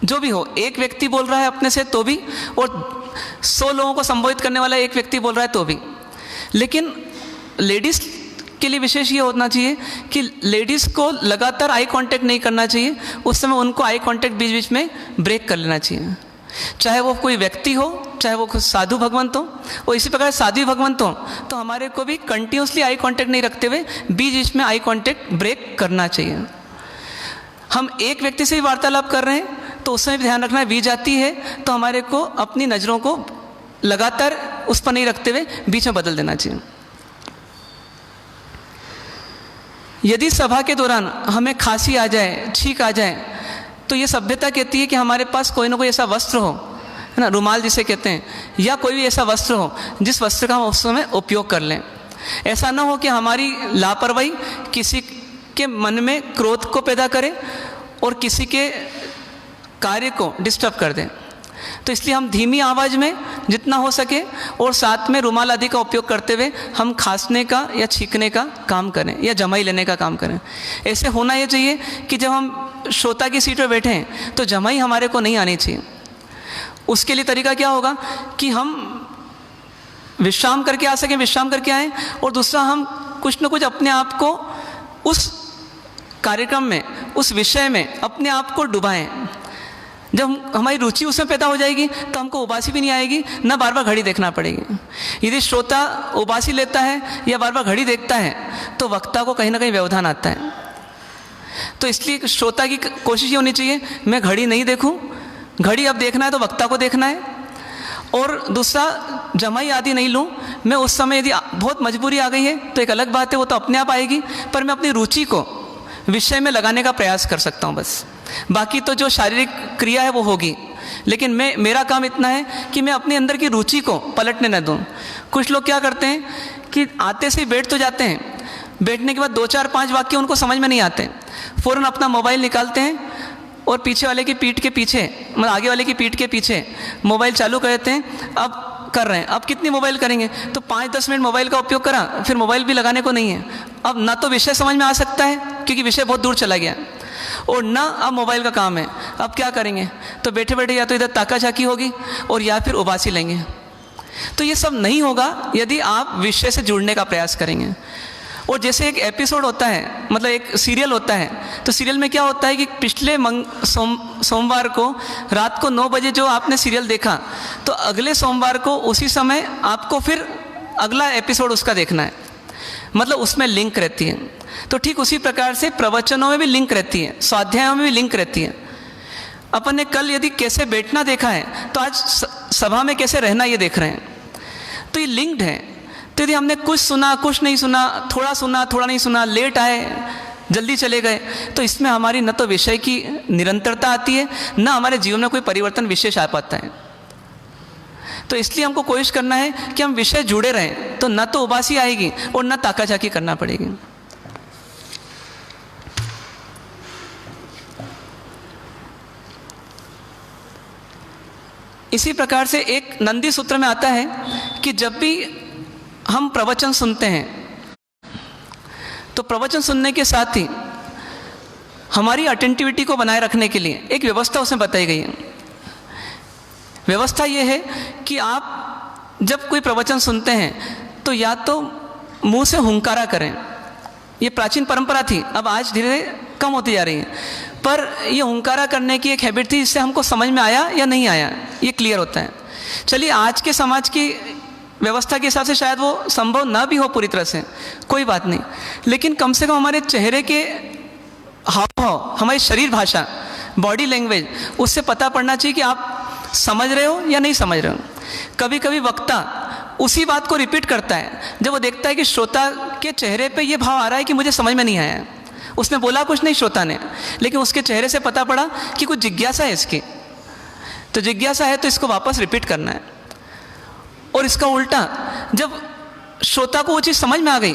जो भी हो, एक व्यक्ति बोल रहा है अपने से तो भी, और 100 लोगों को संबोधित करने वाला एक व्यक्ति बोल रहा है तो भी। लेकिन लेडीज़ के लिए विशेष ये होना चाहिए कि लेडीज़ को लगातार आई कांटेक्ट नहीं करना चाहिए, उस समय उनको आई कांटेक्ट बीच बीच में ब्रेक कर लेना चाहिए, चाहे वो कोई व्यक्ति हो, चाहे वो साधु भगवंत हो। और इसी प्रकार साधु भगवंत हो तो हमारे को भी कंटिन्यूसली आई कांटेक्ट नहीं रखते हुए बीच बीच में आई कांटेक्ट ब्रेक करना चाहिए। हम एक व्यक्ति से ही वार्तालाप कर रहे हैं तो उसमें भी ध्यान रखना है, बीच आती है तो हमारे को अपनी नज़रों को लगातार उस पर नहीं रखते हुए बीच में बदल देना चाहिए। यदि सभा के दौरान हमें खांसी आ जाए, छींक आ जाए, तो ये सभ्यता कहती है कि हमारे पास कोई ना कोई ऐसा वस्त्र हो, है ना, रुमाल जिसे कहते हैं, या कोई भी ऐसा वस्त्र हो जिस वस्त्र का हम उस समय उपयोग कर लें। ऐसा ना हो कि हमारी लापरवाही किसी के मन में क्रोध को पैदा करे और किसी के कार्य को डिस्टर्ब कर दें। तो इसलिए हम धीमी आवाज़ में जितना हो सके और साथ में रुमाल आदि का उपयोग करते हुए हम खांसने का या छींकने का काम करें या जमाई लेने का काम करें। ऐसे होना ये चाहिए कि जब हम श्रोता की सीट पर बैठे हैं तो जमाई हमारे को नहीं आनी चाहिए। उसके लिए तरीका क्या होगा कि हम विश्राम करके आ सकें, विश्राम करके आएँ, और दूसरा हम कुछ न कुछ अपने आप को उस कार्यक्रम में, उस विषय में अपने आप को डुबाएं। जब हमारी रुचि उसमें पैदा हो जाएगी तो हमको उबासी भी नहीं आएगी, ना बार बार घड़ी देखना पड़ेगी। यदि श्रोता उबासी लेता है या बार बार घड़ी देखता है तो वक्ता को कहीं ना कहीं व्यवधान आता है। तो इसलिए श्रोता की कोशिश ये होनी चाहिए, मैं घड़ी नहीं देखूं, घड़ी अब देखना है तो वक्ता को देखना है। और दूसरा, जमाई आदि नहीं लूँ मैं उस समय। यदि बहुत मजबूरी आ गई है तो एक अलग बात है, वो तो अपने आप आएगी, पर मैं अपनी रुचि को विषय में लगाने का प्रयास कर सकता हूँ बस। बाकी तो जो शारीरिक क्रिया है वो होगी, लेकिन मेरा काम इतना है कि मैं अपने अंदर की रुचि को पलटने न दूँ। कुछ लोग क्या करते हैं कि आते से ही बैठ तो जाते हैं, बैठने के बाद 2, 4, 5 वाक्य उनको समझ में नहीं आते, फ़ौरन अपना मोबाइल निकालते हैं और पीछे वाले की पीठ के पीछे, मतलब आगे वाले की पीठ के पीछे मोबाइल चालू कर देते हैं। अब कर रहे हैं, अब कितनी मोबाइल करेंगे, तो 5-10 मिनट मोबाइल का उपयोग करा, फिर मोबाइल भी लगाने को नहीं है। अब ना तो विषय समझ में आ सकता है क्योंकि विषय बहुत दूर चला गया, और ना अब मोबाइल का काम है। अब क्या करेंगे, तो बैठे बैठे या तो इधर ताकाझाकी होगी और या फिर उबासी लेंगे। तो ये सब नहीं होगा यदि आप विषय से जुड़ने का प्रयास करेंगे। और जैसे एक एपिसोड होता है, मतलब एक सीरियल होता है, तो सीरियल में क्या होता है कि पिछले सोमवार को रात को 9 बजे जो आपने सीरियल देखा, तो अगले सोमवार को उसी समय आपको फिर अगला एपिसोड उसका देखना है, मतलब उसमें लिंक रहती है। तो ठीक उसी प्रकार से प्रवचनों में भी लिंक रहती है, स्वाध्यायों में भी लिंक रहती है। अपन ने कल यदि कैसे बैठना देखा है तो आज सभा में कैसे रहना ये देख रहे हैं, तो ये लिंक्ड है। तो यदि हमने कुछ सुना, कुछ नहीं सुना, थोड़ा नहीं सुना, लेट आए, जल्दी चले गए, तो इसमें हमारी न तो विषय की निरंतरता आती है, न हमारे जीवन में कोई परिवर्तन विशेष आ पाता है। तो इसलिए हमको कोशिश करना है कि हम विषय जुड़े रहें, तो न तो उबासी आएगी और न ताकाझाकी करना पड़ेगी। इसी प्रकार से एक नंदी सूत्र में आता है कि जब भी हम प्रवचन सुनते हैं तो प्रवचन सुनने के साथ ही हमारी अटेंटिविटी को बनाए रखने के लिए एक व्यवस्था उसमें बताई गई है। व्यवस्था ये है कि आप जब कोई प्रवचन सुनते हैं तो या तो मुंह से हुंकारा करें। ये प्राचीन परंपरा थी, अब आज धीरे धीरे कम होती जा रही है, पर ये हुंकारा करने की एक हैबिट थी, इससे हमको समझ में आया या नहीं आया ये क्लियर होता है। चलिए, आज के समाज की व्यवस्था के हिसाब से शायद वो संभव ना भी हो पूरी तरह से, कोई बात नहीं, लेकिन कम से कम हमारे चेहरे के हाव भाव, हमारी शरीर भाषा, बॉडी लैंग्वेज, उससे पता पड़ना चाहिए कि आप समझ रहे हो या नहीं समझ रहे हो। कभी कभी वक्ता उसी बात को रिपीट करता है जब वो देखता है कि श्रोता के चेहरे पे ये भाव आ रहा है कि मुझे समझ में नहीं आया। उसने बोला कुछ नहीं श्रोता ने, लेकिन उसके चेहरे से पता पड़ा कि कुछ जिज्ञासा है इसकी, तो जिज्ञासा है तो इसको वापस रिपीट करना है। और इसका उल्टा, जब श्रोता को वो चीज़ समझ में आ गई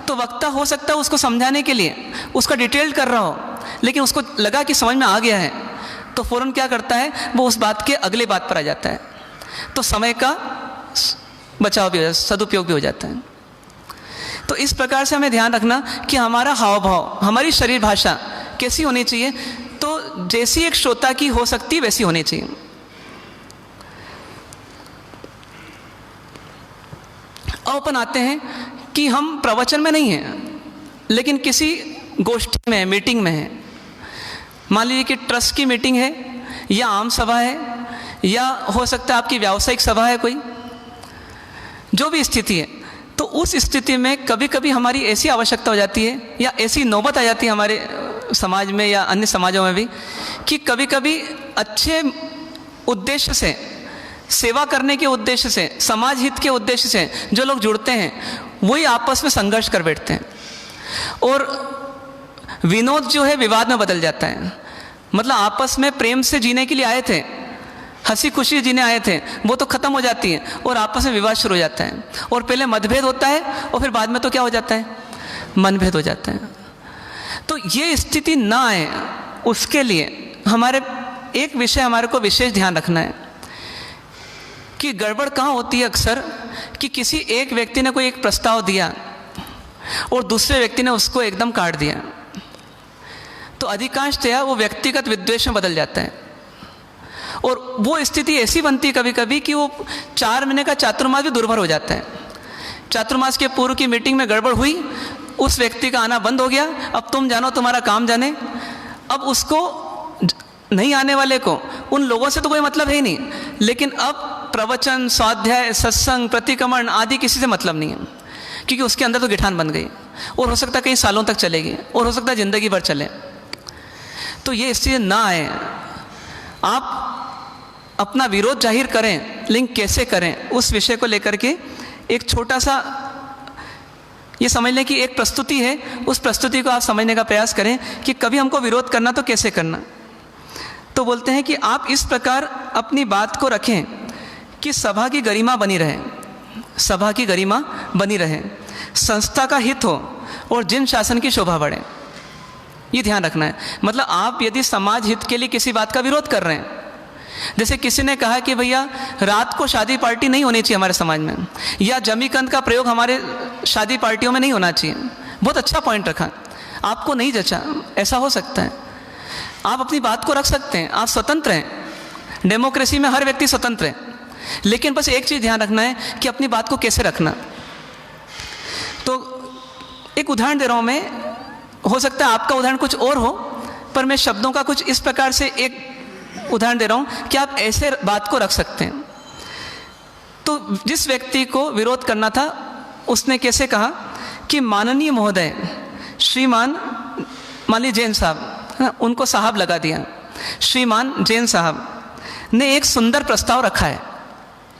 तो वक्ता हो सकता है उसको समझाने के लिए उसका डिटेल कर रहा हो, लेकिन उसको लगा कि समझ में आ गया है तो फ़ौरन क्या करता है, वो उस बात के अगले बात पर आ जाता है, तो समय का बचाव भी हो जाता है, सदुपयोग भी हो जाता है। तो इस प्रकार से हमें ध्यान रखना कि हमारा हाव भाव, हमारी शरीर भाषा कैसी होनी चाहिए, तो जैसी एक श्रोता की हो सकती वैसी होनी चाहिए। अब अपन आते हैं कि हम प्रवचन में नहीं हैं लेकिन किसी गोष्ठी में, मीटिंग में हैं। मान लीजिए कि ट्रस्ट की मीटिंग है या आम सभा है या हो सकता है आपकी व्यावसायिक सभा है कोई, जो भी स्थिति है, तो उस स्थिति में कभी कभी हमारी ऐसी आवश्यकता हो जाती है या ऐसी नौबत आ जाती है हमारे समाज में या अन्य समाजों में भी कि कभी कभी अच्छे उद्देश्य से, सेवा करने के उद्देश्य से, समाज हित के उद्देश्य से जो लोग जुड़ते हैं वही आपस में संघर्ष कर बैठते हैं और विनोद जो है विवाद में बदल जाता है। मतलब आपस में प्रेम से जीने के लिए आए थे, हंसी खुशी जीने आए थे, वो तो ख़त्म हो जाती है और आपस में विवाद शुरू हो जाता है और पहले मतभेद होता है और फिर बाद में तो क्या हो जाता है, मनभेद हो जाता है। तो ये स्थिति ना आए उसके लिए हमारे एक विषय हमारे को विशेष ध्यान रखना है कि गड़बड़ कहाँ होती है अक्सर कि किसी एक व्यक्ति ने कोई एक प्रस्ताव दिया और दूसरे व्यक्ति ने उसको एकदम काट दिया, तो अधिकांशतया वो व्यक्तिगत विद्वेष में बदल जाता है और वो स्थिति ऐसी बनती है कभी कभी कि वो 4 महीने का चातुर्मास भी दुर्भर हो जाता है। चातुर्मास के पूर्व की मीटिंग में गड़बड़ हुई, उस व्यक्ति का आना बंद हो गया, अब तुम जानो तुम्हारा काम जाने। अब उसको नहीं आने वाले को उन लोगों से तो कोई मतलब है ही नहीं, लेकिन अब प्रवचन, स्वाध्याय, सत्संग, प्रतिक्रमण आदि किसी से मतलब नहीं है क्योंकि उसके अंदर तो गिठान बन गई और हो सकता है कई सालों तक चलेगी और हो सकता है ज़िंदगी भर चले। तो ये स्थिति ना आए। आप अपना विरोध जाहिर करें, लेकिन कैसे करें उस विषय को लेकर के एक छोटा सा ये समझ लें कि एक प्रस्तुति है, उस प्रस्तुति को आप समझने का प्रयास करें कि कभी हमको विरोध करना तो कैसे करना। तो बोलते हैं कि आप इस प्रकार अपनी बात को रखें कि सभा की गरिमा बनी रहे, सभा की गरिमा बनी रहे, संस्था का हित हो और जिन शासन की शोभा बढ़े। ये ध्यान रखना है। मतलब आप यदि समाज हित के लिए किसी बात का विरोध कर रहे हैं, जैसे किसी ने कहा कि भैया रात को शादी पार्टी नहीं होनी चाहिए हमारे समाज में, या जमीकंद का प्रयोग हमारे शादी पार्टियों में नहीं होना चाहिए, बहुत अच्छा पॉइंट रखा, आपको नहीं जचा, ऐसा हो सकता है, आप अपनी बात को रख सकते हैं, आप स्वतंत्र हैं, डेमोक्रेसी में हर व्यक्ति स्वतंत्र है, लेकिन बस एक चीज़ ध्यान रखना है कि अपनी बात को कैसे रखना। तो एक उदाहरण दे रहा हूँ मैं, हो सकता है आपका उदाहरण कुछ और हो, पर मैं शब्दों का कुछ इस प्रकार से एक उदाहरण दे रहा हूँ कि आप ऐसे बात को रख सकते हैं। तो जिस व्यक्ति को विरोध करना था उसने कैसे कहा कि माननीय महोदय श्रीमान, मान लीजिए जैन साहब, उनको साहब लगा दिया, श्रीमान जैन साहब ने एक सुंदर प्रस्ताव रखा है,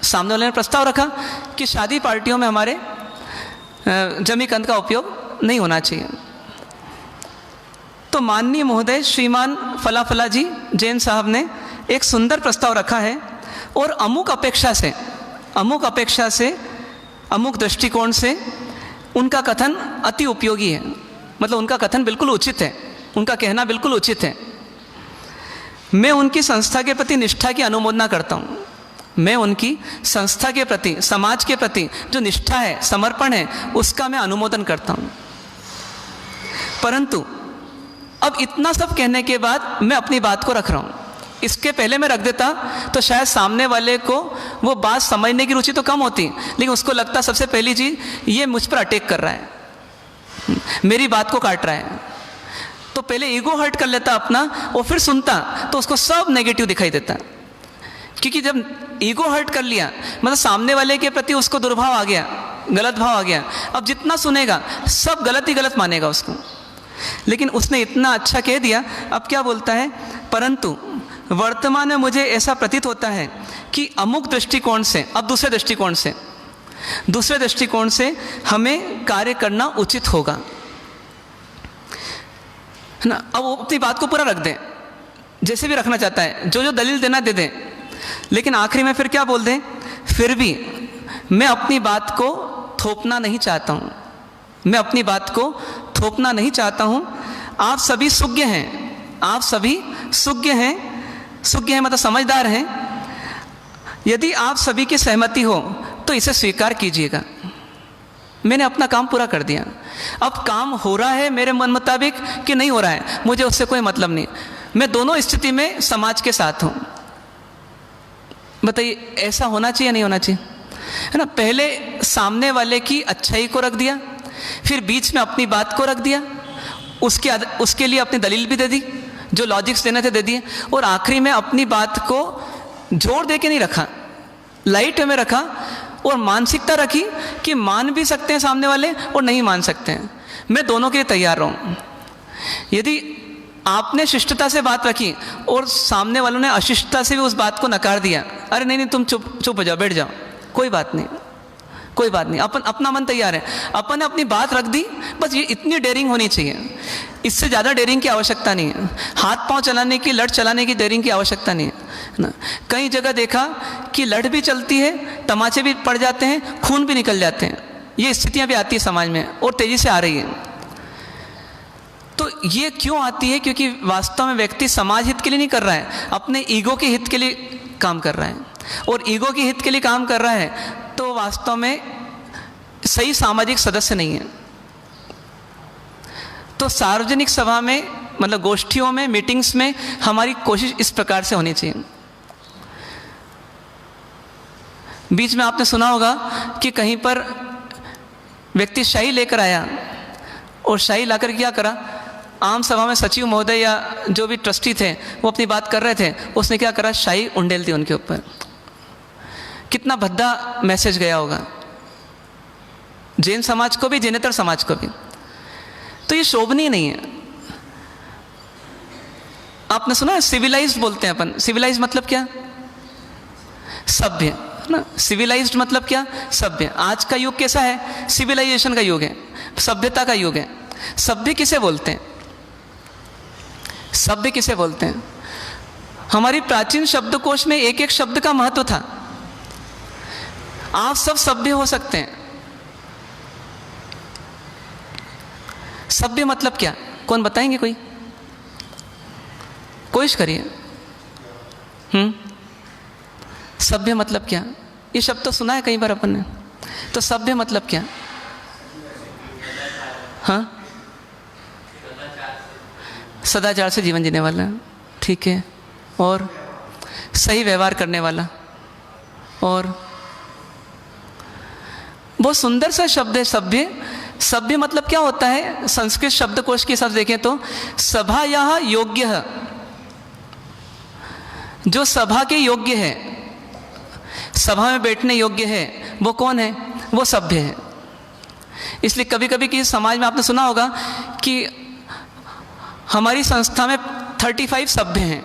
सामने वाले ने प्रस्ताव रखा कि शादी पार्टियों में हमारे जमीकंद का उपयोग नहीं होना चाहिए। तो माननीय महोदय श्रीमान फला फला जी जैन साहब ने एक सुंदर प्रस्ताव रखा है और अमुक अपेक्षा से, अमुक दृष्टिकोण से उनका कथन अति उपयोगी है, मतलब उनका कथन बिल्कुल उचित है, उनका कहना बिल्कुल उचित है। मैं उनकी संस्था के प्रति निष्ठा की अनुमोदना करता हूँ, मैं उनकी संस्था के प्रति, समाज के प्रति जो निष्ठा है, समर्पण है, उसका मैं अनुमोदन करता हूँ। परंतु अब इतना सब कहने के बाद मैं अपनी बात को रख रहा हूँ, इसके पहले मैं रख देता तो शायद सामने वाले को वो बात समझने की रुचि तो कम होती, लेकिन उसको लगता सबसे पहली चीज़ ये मुझ पर अटैक कर रहा है, मेरी बात को काट रहा है। तो पहले ईगो हर्ट कर लेता अपना और फिर सुनता तो उसको सब नेगेटिव दिखाई देता, क्योंकि जब ईगो हर्ट कर लिया मतलब सामने वाले के प्रति उसको दुर्भाव आ गया, गलत भाव आ गया, अब जितना सुनेगा सब गलत ही गलत मानेगा उसको। लेकिन उसने इतना अच्छा कह दिया, अब क्या बोलता है, परंतु वर्तमान में मुझे ऐसा प्रतीत होता है कि अमुक दृष्टिकोण से, अब दूसरे दृष्टिकोण से हमें कार्य करना उचित होगा, है ना। अब वो अपनी बात को पूरा रख दें, जैसे भी रखना चाहता है, जो जो दलील देना दे दें, लेकिन आखिरी में फिर क्या बोल दें, फिर भी मैं अपनी बात को थोपना नहीं चाहता हूँ, मैं अपनी बात को थोपना नहीं चाहता हूँ। आप सभी सुज्ञ हैं, आप सभी सुज्ञ हैं मतलब समझदार हैं। यदि आप सभी की सहमति हो तो इसे स्वीकार कीजिएगा। मैंने अपना काम पूरा कर दिया, अब काम हो रहा है मेरे मन मुताबिक कि नहीं हो रहा है, मुझे उससे कोई मतलब नहीं, मैं दोनों स्थिति में समाज के साथ हूँ। बताइए ऐसा होना चाहिए नहीं होना चाहिए, है ना। पहले सामने वाले की अच्छाई को रख दिया, फिर बीच में अपनी बात को रख दिया, उसके लिए अपनी दलील भी दे दी, जो लॉजिक्स देने थे दे दिए, और आखिरी में अपनी बात को जोर दे के नहीं रखा, लाइट में रखा और मानसिकता रखी कि मान भी सकते हैं सामने वाले और नहीं मान सकते हैं, मैं दोनों के लिए तैयार रहूँ। यदि आपने शिष्टता से बात रखी और सामने वालों ने अशिष्टता से भी उस बात को नकार दिया, अरे नहीं नहीं तुम चुप हो जाओ, बैठ जाओ, कोई बात नहीं, कोई बात नहीं, अपन अपना मन तैयार है, अपन ने अपनी बात रख दी, बस ये इतनी डेयरिंग होनी चाहिए, इससे ज़्यादा डेयरिंग की आवश्यकता नहीं है। हाथ पांव चलाने की, लठ चलाने की डेयरिंग की आवश्यकता नहीं है ना। कई जगह देखा कि लठ भी चलती है, तमाचे भी पड़ जाते हैं, खून भी निकल जाते हैं, ये स्थितियां भी आती है समाज में और तेजी से आ रही है। तो ये क्यों आती है? क्योंकि वास्तव में व्यक्ति समाज हित के लिए नहीं कर रहा है, अपने ईगो के हित के लिए काम कर रहा है, और ईगो के हित के लिए काम कर रहा है तो वास्तव में सही सामाजिक सदस्य नहीं है। तो सार्वजनिक सभा में, मतलब गोष्ठियों में, मीटिंग्स में हमारी कोशिश इस प्रकार से होनी चाहिए। बीच में आपने सुना होगा कि कहीं पर व्यक्ति शाही लेकर आया और शाही लाकर क्या करा, आम सभा में सचिव महोदय या जो भी ट्रस्टी थे वो अपनी बात कर रहे थे, उसने क्या करा, शाही उंडेल दी उनके ऊपर। कितना भद्दा मैसेज गया होगा जैन समाज को भी, जैनेतर समाज को भी। तो ये शोभनीय नहीं है। आपने सुना है सिविलाइज्ड बोलते हैं अपन, सिविलाइज्ड मतलब क्या? सभ्य ना। सिविलाइज्ड मतलब क्या? सभ्य। आज का युग कैसा है? सिविलाइजेशन का युग है, सभ्यता का युग है। सभ्य किसे बोलते हैं? सभ्य किसे बोलते हैं? हमारी प्राचीन शब्दकोश में एक एक शब्द का महत्व था। आप सब सभ्य हो सकते हैं। सभ्य मतलब क्या? कौन बताएंगे? कोई कोशिश करिए। सभ्य मतलब क्या? ये शब्द तो सुना है कई बार अपन ने। तो सभ्य मतलब क्या? हाँ, सदाचार से जीवन जीने वाला, ठीक है, और सही व्यवहार करने वाला, और बहुत सुंदर सा शब्द है सभ्य। सभ्य मतलब क्या होता है? संस्कृत शब्दकोश के हिसाब से देखें तो सभा यह योग्य है, जो सभा के योग्य है, सभा में बैठने योग्य है, वो कौन है? वो सभ्य है। इसलिए कभी कभी किसी समाज में आपने सुना होगा कि हमारी संस्था में 35 सभ्य हैं।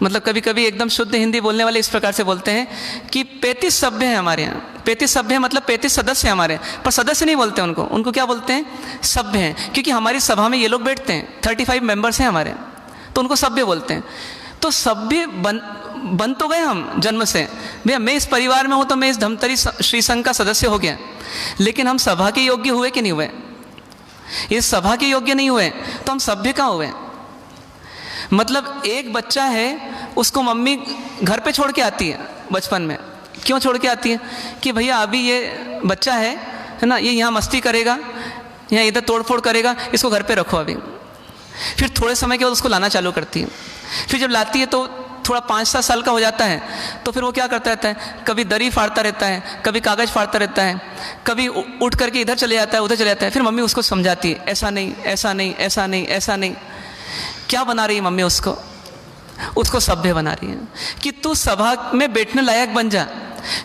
मतलब कभी कभी एकदम शुद्ध हिंदी बोलने वाले इस प्रकार से बोलते हैं कि 35 सभ्य हैं हमारे यहाँ। 35 सभ्य मतलब 35 सदस्य हैं हमारे, पर सदस्य नहीं बोलते उनको, उनको क्या बोलते हैं? सभ्य हैं। क्योंकि हमारी सभा में ये लोग बैठते हैं, 35 मेंबर्स हैं हमारे, तो उनको सभ्य बोलते हैं। तो सभ्य बन तो गए हम जन्म से, भैया मैं इस परिवार में हूँ तो मैं इस धमतरी श्री संघ का सदस्य हो गया, लेकिन हम सभा के योग्य हुए कि नहीं हुए? इस सभा के योग्य नहीं हुए तो हम सभ्य कहाँ हुए? मतलब एक बच्चा है, उसको मम्मी घर पे छोड़ के आती है बचपन में। क्यों छोड़ के आती है? कि भैया अभी ये बच्चा है ना, ये यहाँ मस्ती करेगा, यहाँ इधर तोड़फोड़ करेगा, इसको घर पे रखो अभी। फिर थोड़े समय के बाद उसको लाना चालू करती है। फिर जब लाती है तो थोड़ा 5-7 साल का हो जाता है, तो फिर वो क्या करता रहता है? कभी दरी फाड़ता रहता है, कभी कागज़ फाड़ता रहता है, कभी उठ करके इधर चले जाता है, उधर चले जाता है। फिर मम्मी उसको समझाती है, ऐसा नहीं, ऐसा नहीं, ऐसा नहीं, ऐसा नहीं। क्या बना रही है मम्मी? उसको सभ्य बना रही है कि तू सभा में बैठने लायक बन जा।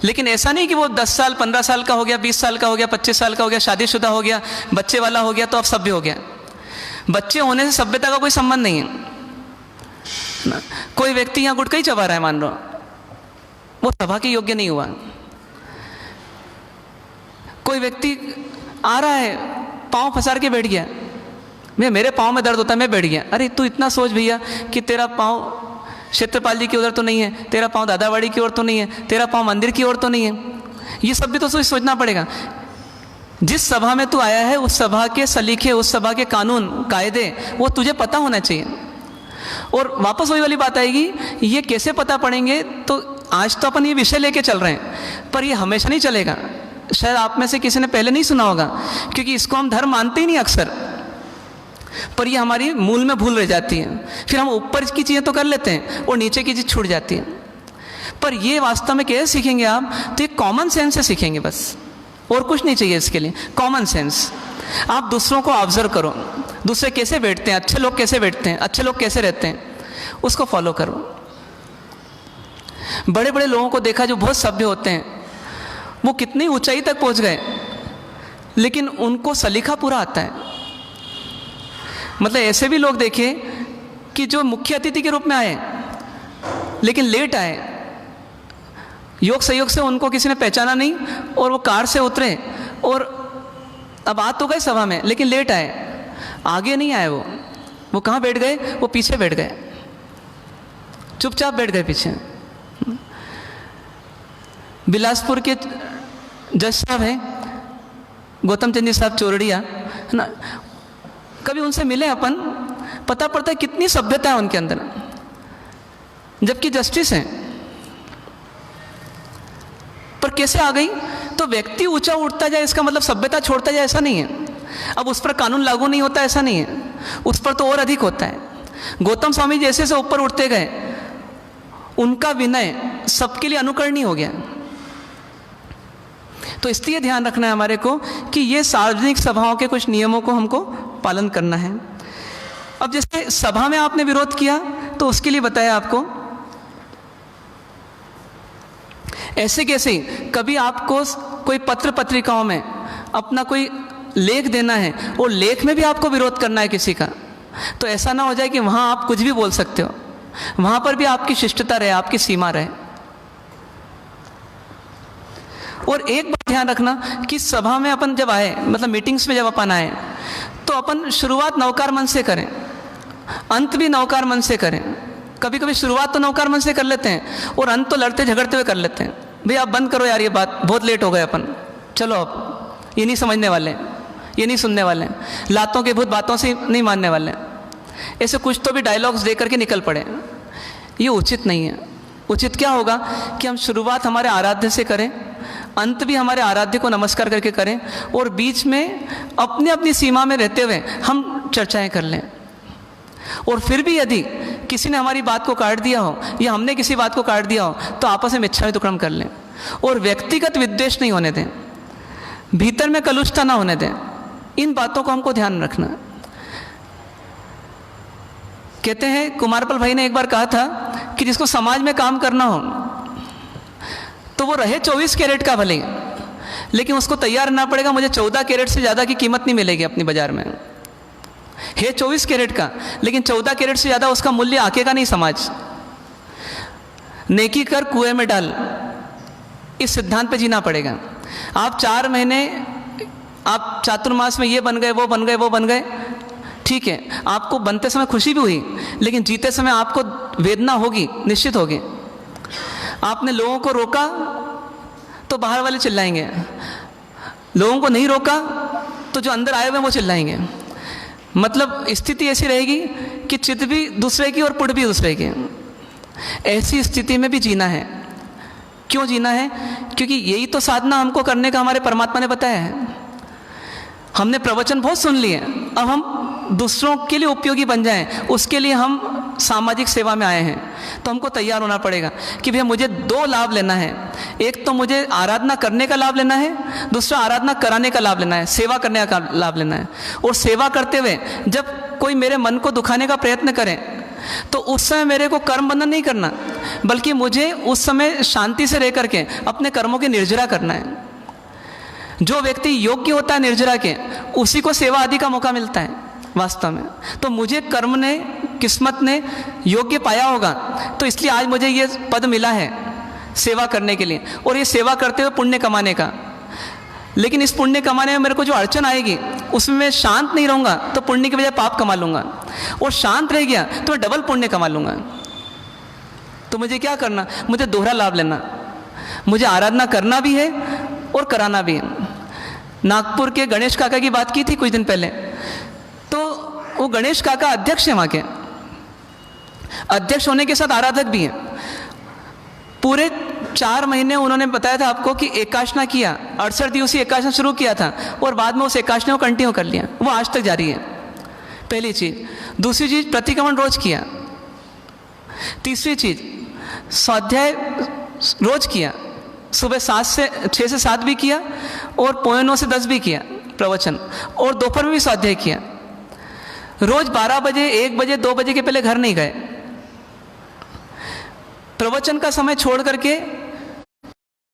लेकिन ऐसा नहीं कि वो 10 साल 15 साल का हो गया, 20 साल का हो गया, 25 साल का हो गया, शादीशुदा हो गया, बच्चे वाला हो गया तो अब सभ्य हो गया। बच्चे होने से सभ्यता का कोई संबंध नहीं है ना। कोई व्यक्ति यहाँ गुटखा ही चबा रहा है मान लो, वो सभा के योग्य नहीं हुआ। कोई व्यक्ति आ रहा है, पाँव फंसार के बैठ गया, भैया मेरे पाँव में दर्द होता है, मैं बैठ गया। अरे तू इतना सोच भैया कि तेरा पाँव क्षेत्रपाल जी की ओर तो नहीं है, तेरा पाँव दादावाड़ी की ओर तो नहीं है, तेरा पाँव मंदिर की ओर तो नहीं है। ये सब भी तो सोचना पड़ेगा। जिस सभा में तू आया है उस सभा के सलीखे, उस सभा के कानून कायदे वो तुझे पता होना चाहिए। और वापस वही वाली बात आएगी, ये कैसे पता पड़ेंगे? तो आज तो अपन ये विषय लेके चल रहे हैं, पर ये हमेशा नहीं चलेगा। शायद आप में से किसी ने पहले नहीं सुना होगा, क्योंकि इसको हम धर्म मानते ही नहीं अक्सर, पर ये हमारी मूल में भूल रह जाती है। फिर हम ऊपर की चीज़ें तो कर लेते हैं और नीचे की चीज़ छूट जाती है। पर ये वास्तव में कैसे सीखेंगे आप? तो ये कॉमन सेंस से सीखेंगे बस, और कुछ नहीं चाहिए इसके लिए। Common sense. आप दूसरों को ऑब्जर्व करो, दूसरे कैसे बैठते हैं, अच्छे लोग कैसे बैठते हैं, अच्छे लोग कैसे रहते हैं, उसको फॉलो करो। बड़े बड़े लोगों को देखा जो बहुत सभ्य होते हैं, वो कितनी ऊंचाई तक पहुंच गए, लेकिन उनको सलीका पूरा आता है। मतलब ऐसे भी लोग देखे कि जो मुख्य अतिथि के रूप में आए लेकिन लेट आए, योग संयोग से उनको किसी ने पहचाना नहीं और वो कार से उतरे और अब आ तो गए सभा में लेकिन लेट आए, आगे नहीं आए। वो कहाँ बैठ गए? वो पीछे बैठ गए, चुपचाप बैठ गए पीछे। बिलासपुर के जज साहब हैं गौतम चंद जी साहब चोरड़िया, है ना, कभी उनसे मिले अपन, पता पड़ता है कितनी सभ्यता है उनके अंदर, जबकि जस्टिस हैं। पर कैसे आ गई? तो व्यक्ति ऊंचा उठता जाए इसका मतलब सभ्यता छोड़ता जाए ऐसा नहीं है। अब उस पर कानून लागू नहीं होता ऐसा नहीं है, उस पर तो और अधिक होता है। गौतम स्वामी जैसे से ऊपर उठते गए, उनका विनय सबके लिए अनुकरणीय हो गया। तो इसलिए ध्यान रखना है हमारे को कि ये सार्वजनिक सभाओं के कुछ नियमों को हमको पालन करना है। अब जैसे सभा में आपने विरोध किया तो उसके लिए बताया आपको, ऐसे कैसे कभी आपको कोई पत्र पत्रिकाओं में अपना कोई लेख देना है और लेख में भी आपको विरोध करना है किसी का, तो ऐसा ना हो जाए कि वहाँ आप कुछ भी बोल सकते हो, वहाँ पर भी आपकी शिष्टता रहे, आपकी सीमा रहे। और एक बात ध्यान रखना कि सभा में अपन जब आए, मतलब मीटिंग्स में जब अपन आए, तो अपन शुरुआत नवकार मन से करें, अंत भी नवकार मन से करें। कभी कभी शुरुआत तो नवकार मन से कर लेते हैं और अंत तो लड़ते झगड़ते हुए कर लेते हैं। भैया आप बंद करो यार, ये बात बहुत लेट हो गए अपन, चलो अब ये नहीं समझने वाले, ये नहीं सुनने वाले, लातों के भूत बातों से नहीं मानने वाले, ऐसे कुछ तो भी डायलॉग्स दे करके निकल पड़े। ये उचित नहीं है। उचित क्या होगा कि हम शुरुआत हमारे आराध्य से करें, अंत भी हमारे आराध्य को नमस्कार करके करें, और बीच में अपनी अपनी सीमा में रहते हुए हम चर्चाएं कर लें। और फिर भी यदि किसी ने हमारी बात को काट दिया हो या हमने किसी बात को काट दिया हो तो आपस में इच्छा दुक्रम कर लें, और व्यक्तिगत विद्वेष नहीं होने दें, भीतर में कलुषता ना होने दें। इन बातों को हमको ध्यान रखना। कहते हैं कुमारपाल भाई ने एक बार कहा था कि जिसको समाज में काम करना हो तो वो रहे 24 कैरेट का भले, लेकिन उसको तैयार रहना पड़ेगा मुझे 14 कैरेट से ज़्यादा की कीमत नहीं मिलेगी अपनी बाजार में। है 24 कैरेट का, लेकिन 14 कैरेट से ज़्यादा उसका मूल्य आंकेगा नहीं समाज। नेकी कर कुएं में डाल, इस सिद्धांत पे जीना पड़ेगा। आप 4 महीने आप चातुर्मास में ये बन गए, वो बन गए, वो बन गए, ठीक है, आपको बनते समय खुशी भी हुई, लेकिन जीते समय आपको वेदना होगी, निश्चित होगी। आपने लोगों को रोका तो बाहर वाले चिल्लाएंगे, लोगों को नहीं रोका तो जो अंदर आए हुए वो चिल्लाएंगे। मतलब स्थिति ऐसी रहेगी कि चित्त भी दूसरे की और पुट भी दूसरे की। ऐसी स्थिति में भी जीना है। क्यों जीना है? क्योंकि यही तो साधना हमको करने का हमारे परमात्मा ने बताया है। हमने प्रवचन बहुत सुन लिए, अब हम दूसरों के लिए उपयोगी बन जाएं, उसके लिए हम सामाजिक सेवा में आए हैं। तो हमको तैयार होना पड़ेगा कि भैया मुझे 2 लाभ लेना है। एक तो मुझे आराधना करने का लाभ लेना है, दूसरा आराधना कराने का लाभ लेना है, सेवा करने का लाभ लेना है। और सेवा करते हुए जब कोई मेरे मन को दुखाने का प्रयत्न करे तो उस समय मेरे को कर्म बंधन नहीं करना, बल्कि मुझे उस समय शांति से रह करके अपने कर्मों की निर्जरा करना है। जो व्यक्ति योग्य होता है निर्जरा के, उसी को सेवा आदि का मौका मिलता है वास्तव में। तो मुझे कर्म ने, किस्मत ने योग्य पाया होगा, तो इसलिए आज मुझे ये पद मिला है सेवा करने के लिए, और ये सेवा करते हुए पुण्य कमाने का। लेकिन इस पुण्य कमाने में मेरे को जो अड़चन आएगी उसमें मैं शांत नहीं रहूँगा तो पुण्य की बजाय पाप कमा लूँगा, और शांत रह गया तो मैं डबल पुण्य कमा लूँगा। तो मुझे क्या करना? मुझे दोहरा लाभ लेना। मुझे आराधना करना भी है और कराना भी है। नागपुर के गणेश काका की बात की थी कुछ दिन पहले, तो वो गणेश काका अध्यक्ष हैं, वहाँ के अध्यक्ष होने के साथ आराधक भी हैं। पूरे 4 महीने उन्होंने बताया था आपको कि एकाशना किया, 68 दिवसीय एकाशना शुरू किया था, और बाद में उस एकाशना को कंटिन्यू कर लिया, वो आज तक जारी है। पहली चीज़। दूसरी चीज़, प्रतिक्रमण रोज किया। तीसरी चीज़, स्वाध्याय रोज किया, सुबह 6 से 7 भी किया, और पौने 9 से 10 भी किया प्रवचन, और दोपहर में भी स्वाध्याय किया। रोज 12 बजे, 1 बजे, 2 बजे के पहले घर नहीं गए। प्रवचन का समय छोड़ करके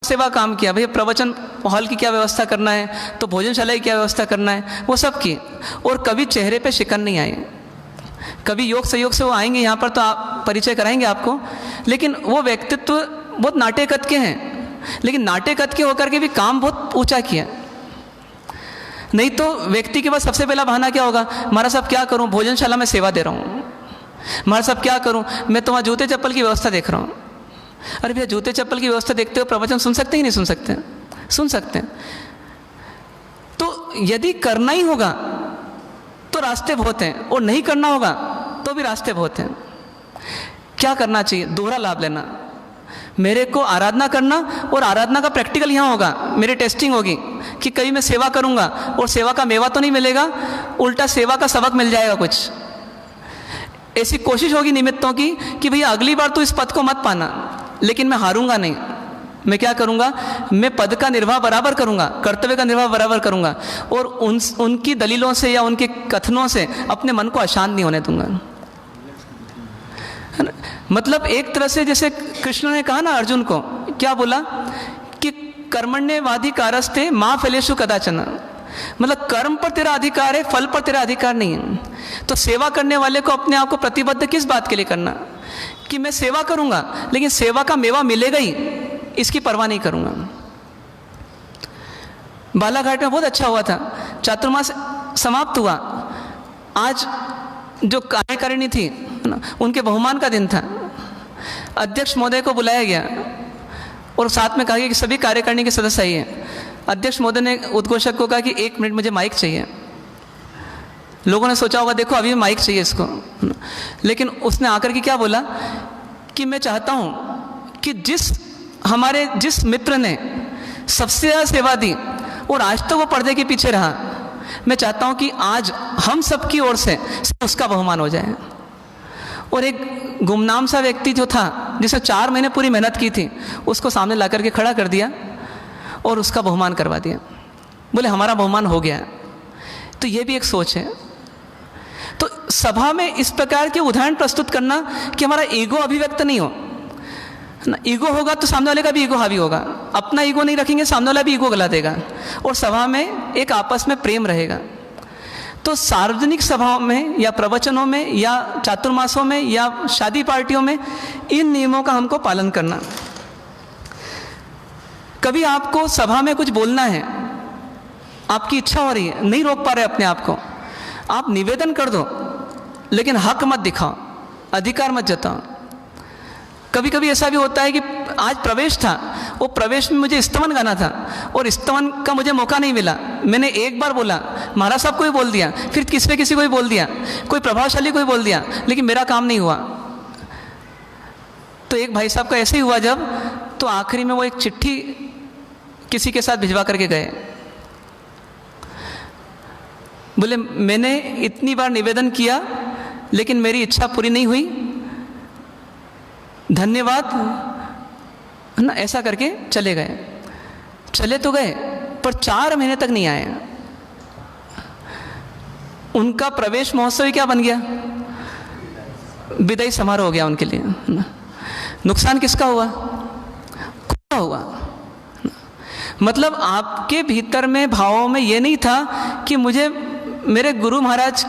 सेवा काम किया, भैया प्रवचन हॉल की क्या व्यवस्था करना है, तो भोजनशाला की क्या व्यवस्था करना है, वो सब की। और कभी चेहरे पे शिकन नहीं आई। कभी योग सहयोग से वो आएंगे यहाँ पर तो आप परिचय कराएंगे आपको, लेकिन वो व्यक्तित्व बहुत नाटे कद के हैं, लेकिन नाटे कद के होकर के भी काम बहुत ऊंचा किया। नहीं तो व्यक्ति के पास सबसे पहला बहाना क्या होगा, महाराज साहब क्या करूं, भोजनशाला में सेवा दे रहा हूं, महाराज साहब क्या करूं, मैं तो वहाँ जूते चप्पल की व्यवस्था देख रहा हूं। अरे भैया जूते चप्पल की व्यवस्था देखते हो, प्रवचन सुन सकते ही नहीं सुन सकते? सुन सकते हैं। तो यदि करना ही होगा तो रास्ते बहुत हैं, और नहीं करना होगा तो भी रास्ते बहुत हैं। क्या करना चाहिए? दोहरा लाभ लेना। मेरे को आराधना करना, और आराधना का प्रैक्टिकल यहाँ होगा, मेरी टेस्टिंग होगी कि कभी मैं सेवा करूँगा और सेवा का मेवा तो नहीं मिलेगा, उल्टा सेवा का सबक मिल जाएगा कुछ। ऐसी कोशिश होगी निमित्तों की कि भैया अगली बार तो इस पद को मत पाना, लेकिन मैं हारूंगा नहीं। मैं क्या करूंगा, मैं पद का निर्वाह बराबर करूंगा, कर्तव्य का निर्वाह बराबर करूंगा, और उनकी दलीलों से या उनके कथनों से अपने मन को अशांत नहीं होने दूंगा। है ना? मतलब एक तरह से जैसे कृष्ण ने कहा ना अर्जुन को, क्या बोला कि कर्मण्येवाधिकारस्ते मां फलेषु कदाचन। मतलब कर्म पर तेरा अधिकार है, फल पर तेरा अधिकार नहीं है। तो सेवा करने वाले को अपने आप को प्रतिबद्ध किस बात के लिए करना, कि मैं सेवा करूंगा लेकिन सेवा का मेवा मिलेगा ही, इसकी परवाह नहीं करूंगा। बालाघाट में बहुत अच्छा हुआ था, चातुर्मास समाप्त हुआ। आज जो कार्यकारिणी थी उनके बहुमान का दिन था। अध्यक्ष महोदय को बुलाया गया और साथ में कहा गया कि सभी कार्यकारिणी के सदस्य आइए। अध्यक्ष महोदय ने उद्घोषक को कहा कि 1 मिनट मुझे माइक चाहिए। लोगों ने सोचा होगा देखो अभी माइक चाहिए इसको, लेकिन उसने आकर के क्या बोला कि मैं चाहता हूं कि जिस मित्र ने सबसे ज़्यादा सेवा दी और आज तक वो पर्दे के पीछे रहा, मैं चाहता हूं कि आज हम सबकी ओर से उसका बहुमान हो जाए। और एक गुमनाम सा व्यक्ति जो था, जिसने 4 महीने पूरी मेहनत की थी, उसको सामने ला करके खड़ा कर दिया और उसका बहुमान करवा दिया। बोले हमारा बहुमान हो गया। तो ये भी एक सोच है। तो सभा में इस प्रकार के उदाहरण प्रस्तुत करना कि हमारा ईगो अभिव्यक्त नहीं हो ना। ईगो होगा तो सामने वाले का भी ईगो हावी होगा। अपना ईगो नहीं रखेंगे, सामने वाला भी ईगो गला देगा, और सभा में एक आपस में प्रेम रहेगा। तो सार्वजनिक सभाओं में या प्रवचनों में या चातुर्मासों में या शादी पार्टियों में इन नियमों का हमको पालन करना। कभी आपको सभा में कुछ बोलना है, आपकी इच्छा हो रही है, नहीं रोक पा रहे अपने आप को, आप निवेदन कर दो, लेकिन हक मत दिखाओ, अधिकार मत जताओ। कभी कभी ऐसा भी होता है कि आज प्रवेश था, वो प्रवेश में मुझे स्तवन गाना था और स्तवन का मुझे मौका नहीं मिला। मैंने एक बार बोला, महाराज साहब को ही बोल दिया, फिर किसी को ही बोल दिया, कोई प्रभावशाली को ही बोल दिया, लेकिन मेरा काम नहीं हुआ। तो एक भाई साहब का ऐसे ही हुआ जब, तो आखिरी में वो एक चिट्ठी किसी के साथ भिजवा करके गए। बोले मैंने इतनी बार निवेदन किया लेकिन मेरी इच्छा पूरी नहीं हुई, धन्यवाद, है ना, ऐसा करके चले गए। चले तो गए पर 4 महीने तक नहीं आए। उनका प्रवेश महोत्सव ही क्या बन गया, विदाई समारोह हो गया उनके लिए। नुकसान किसका हुआ? खुद का हुआ। मतलब आपके भीतर में भावों में ये नहीं था कि मुझे मेरे गुरु महाराज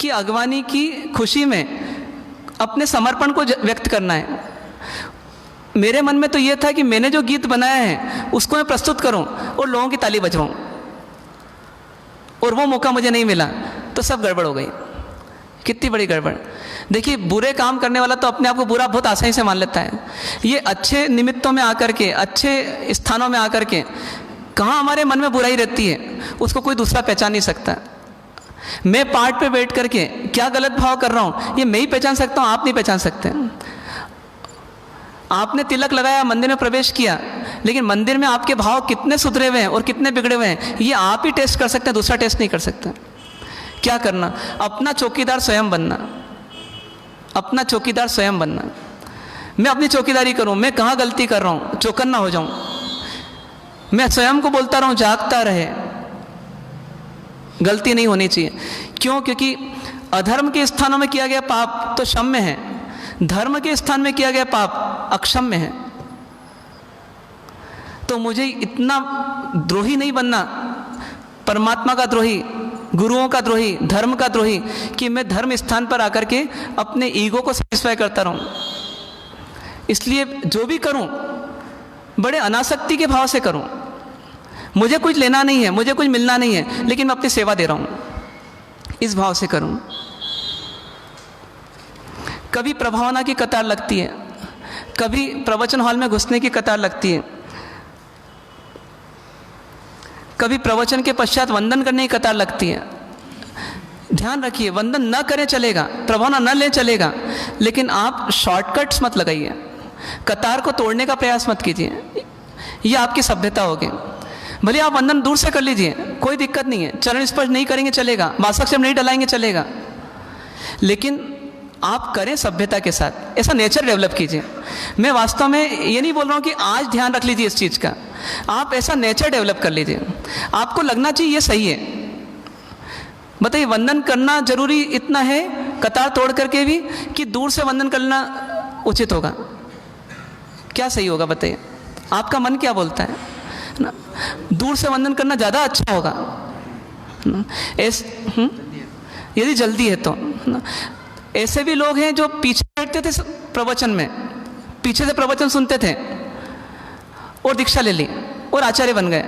की अगवानी की खुशी में अपने समर्पण को व्यक्त करना है। मेरे मन में तो ये था कि मैंने जो गीत बनाया है उसको मैं प्रस्तुत करूं और लोगों की ताली बजवाऊं, और वो मौका मुझे नहीं मिला, तो सब गड़बड़ हो गई। कितनी बड़ी गड़बड़। देखिए, बुरे काम करने वाला तो अपने आप को बुरा बहुत आसानी से मान लेता है। ये अच्छे निमित्तों में आकर के, अच्छे स्थानों में आकर के कहाँ हमारे मन में बुराई रहती है, उसको कोई दूसरा पहचान नहीं सकता। मैं पाठ पे बैठ करके क्या गलत भाव कर रहा हूँ ये मैं ही पहचान सकता हूँ, आप नहीं पहचान सकते। आपने तिलक लगाया, मंदिर में प्रवेश किया, लेकिन मंदिर में आपके भाव कितने सुधरे हुए हैं और कितने बिगड़े हुए हैं ये आप ही टेस्ट कर सकते हैं, दूसरा टेस्ट नहीं कर सकता। क्या करना? अपना चौकीदार स्वयं बनना। अपना चौकीदार स्वयं बनना। मैं अपनी चौकीदारी करूं, मैं कहाँ गलती कर रहा हूं, चौकन्ना हो जाऊं। मैं स्वयं को बोलता रहूं जागता रहे, गलती नहीं होनी चाहिए। क्यों? क्योंकि अधर्म के स्थानों में किया गया पाप तो क्षम्य है, धर्म के स्थान में किया गया पाप अक्षम्य है। तो मुझे इतना द्रोही नहीं बनना, परमात्मा का द्रोही, गुरुओं का द्रोही, धर्म का द्रोही, कि मैं धर्म स्थान पर आकर के अपने ईगो को सेटिस्फाई करता रहूं। इसलिए जो भी करूं बड़े अनासक्ति के भाव से करूं। मुझे कुछ लेना नहीं है, मुझे कुछ मिलना नहीं है, लेकिन मैं अपनी सेवा दे रहा हूं, इस भाव से करूं। कभी प्रभावना की कतार लगती है, कभी प्रवचन हॉल में घुसने की कतार लगती है, कभी प्रवचन के पश्चात वंदन करने की कतार लगती है। ध्यान रखिए, वंदन न करें चलेगा, प्रभावना न लें चलेगा, लेकिन आप शॉर्टकट्स मत लगाइए, कतार को तोड़ने का प्रयास मत कीजिए। ये आपकी सभ्यता होगी। भले आप वंदन दूर से कर लीजिए, कोई दिक्कत नहीं है, चरण स्पर्श नहीं करेंगे चलेगा, मासक से नहीं डलाएंगे चलेगा, लेकिन आप करें सभ्यता के साथ, ऐसा नेचर डेवलप कीजिए। मैं वास्तव में ये नहीं बोल रहा हूँ कि आज ध्यान रख लीजिए इस चीज़ का, आप ऐसा नेचर डेवलप कर लीजिए। आपको लगना चाहिए ये सही है। बताइए, वंदन करना जरूरी इतना है कतार तोड़ करके भी, कि दूर से वंदन करना उचित होगा? क्या सही होगा बताइए, आपका मन क्या बोलता है ना? दूर से वंदन करना ज़्यादा अच्छा होगा यदि जल्दी है तो ना? ऐसे भी लोग हैं जो पीछे बैठते थे प्रवचन में, पीछे से प्रवचन सुनते थे और दीक्षा ले ली और आचार्य बन गए,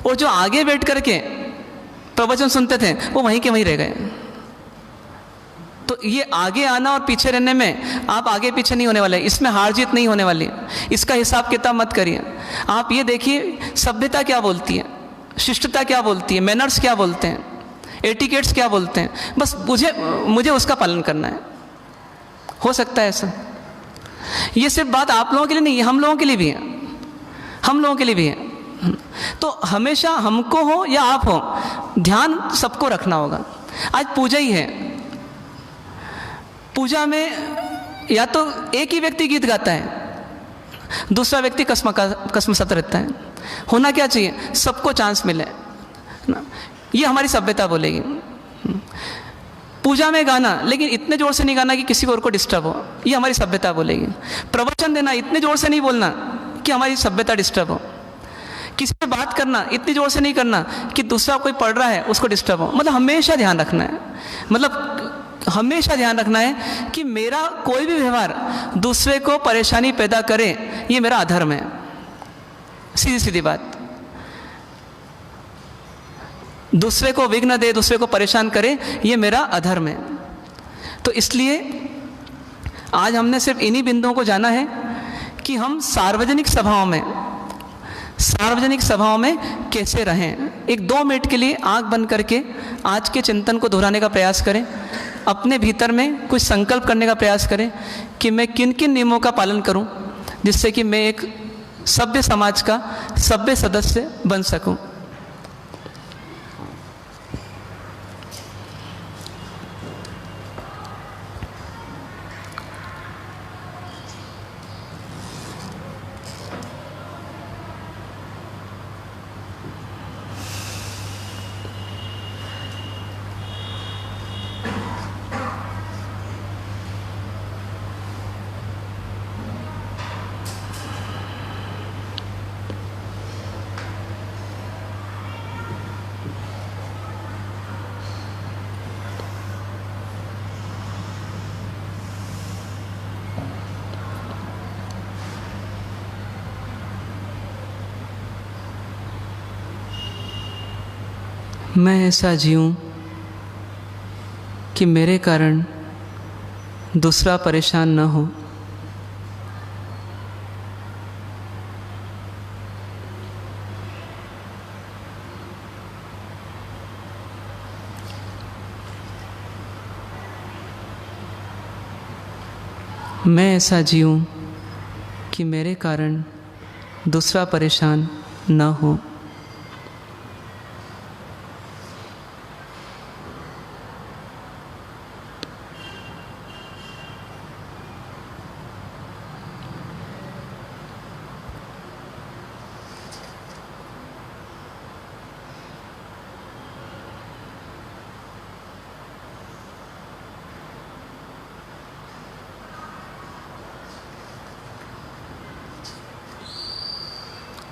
और जो आगे बैठ करके प्रवचन सुनते थे वो वहीं के वहीं रह गए। तो ये आगे आना और पीछे रहने में आप आगे पीछे नहीं होने वाले, इसमें हार जीत नहीं होने वाली, इसका हिसाब किताब मत करिए। आप ये देखिए सभ्यता क्या बोलती है, शिष्टता क्या बोलती है, मैनर्स क्या बोलते हैं, एटिकेट्स क्या बोलते हैं, बस मुझे उसका पालन करना है। हो सकता है ऐसा। ये सिर्फ बात आप लोगों के लिए नहीं है, हम लोगों के लिए भी है, हम लोगों के लिए भी है। तो हमेशा हमको हो या आप हो, ध्यान सबको रखना होगा। आज पूजा ही है, पूजा में या तो एक ही व्यक्ति गीत गाता है, दूसरा व्यक्ति कसमसत रहता है। होना क्या चाहिए, सबको चांस मिले ना, ये हमारी सभ्यता बोलेगी। पूजा में गाना, लेकिन इतने जोर से नहीं गाना कि किसी और को डिस्टर्ब हो, ये हमारी सभ्यता बोलेगी। प्रवचन देना, इतने जोर से नहीं बोलना कि हमारी सभ्यता डिस्टर्ब हो। किसी से बात करना, इतनी जोर से नहीं करना कि दूसरा कोई पढ़ रहा है उसको डिस्टर्ब हो। मतलब हमेशा ध्यान रखना है, मतलब हमेशा ध्यान रखना है कि मेरा कोई भी व्यवहार दूसरे को परेशानी पैदा करे, ये मेरा अधर्म है। सीधी सीधी बात, दूसरे को विघ्न दे, दूसरे को परेशान करे, ये मेरा अधर्म है। तो इसलिए आज हमने सिर्फ इन्हीं बिंदुओं को जाना है कि हम सार्वजनिक सभाओं में कैसे रहें। एक 2 मिनट के लिए आंख बंद करके आज के चिंतन को दोहराने का प्रयास करें, अपने भीतर में कुछ संकल्प करने का प्रयास करें कि मैं किन किन नियमों का पालन करूं, जिससे कि मैं एक सभ्य समाज का सभ्य सदस्य बन सकूं। मैं ऐसा जीऊं कि मेरे कारण दूसरा परेशान न हो। मैं ऐसा जीऊं कि मेरे कारण दूसरा परेशान न हो।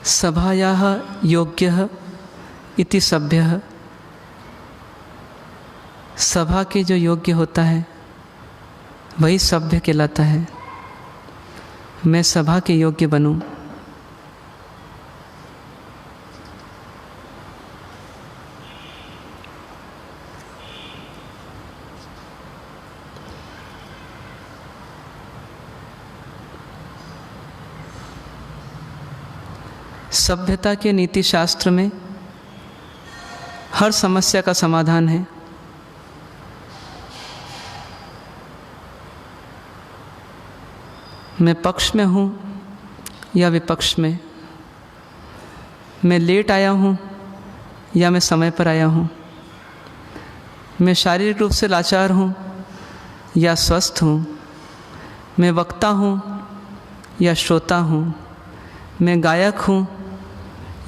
सभायाः योग्यः इति सभ्यः। सभा के जो योग्य होता है वही सभ्य कहलाता है। मैं सभा के योग्य बनूं। सभ्यता के नीति शास्त्र में हर समस्या का समाधान है। मैं पक्ष में हूँ या विपक्ष में, मैं लेट आया हूँ या मैं समय पर आया हूँ, मैं शारीरिक रूप से लाचार हूँ या स्वस्थ हूँ, मैं वक्ता हूँ या श्रोता हूँ, मैं गायक हूँ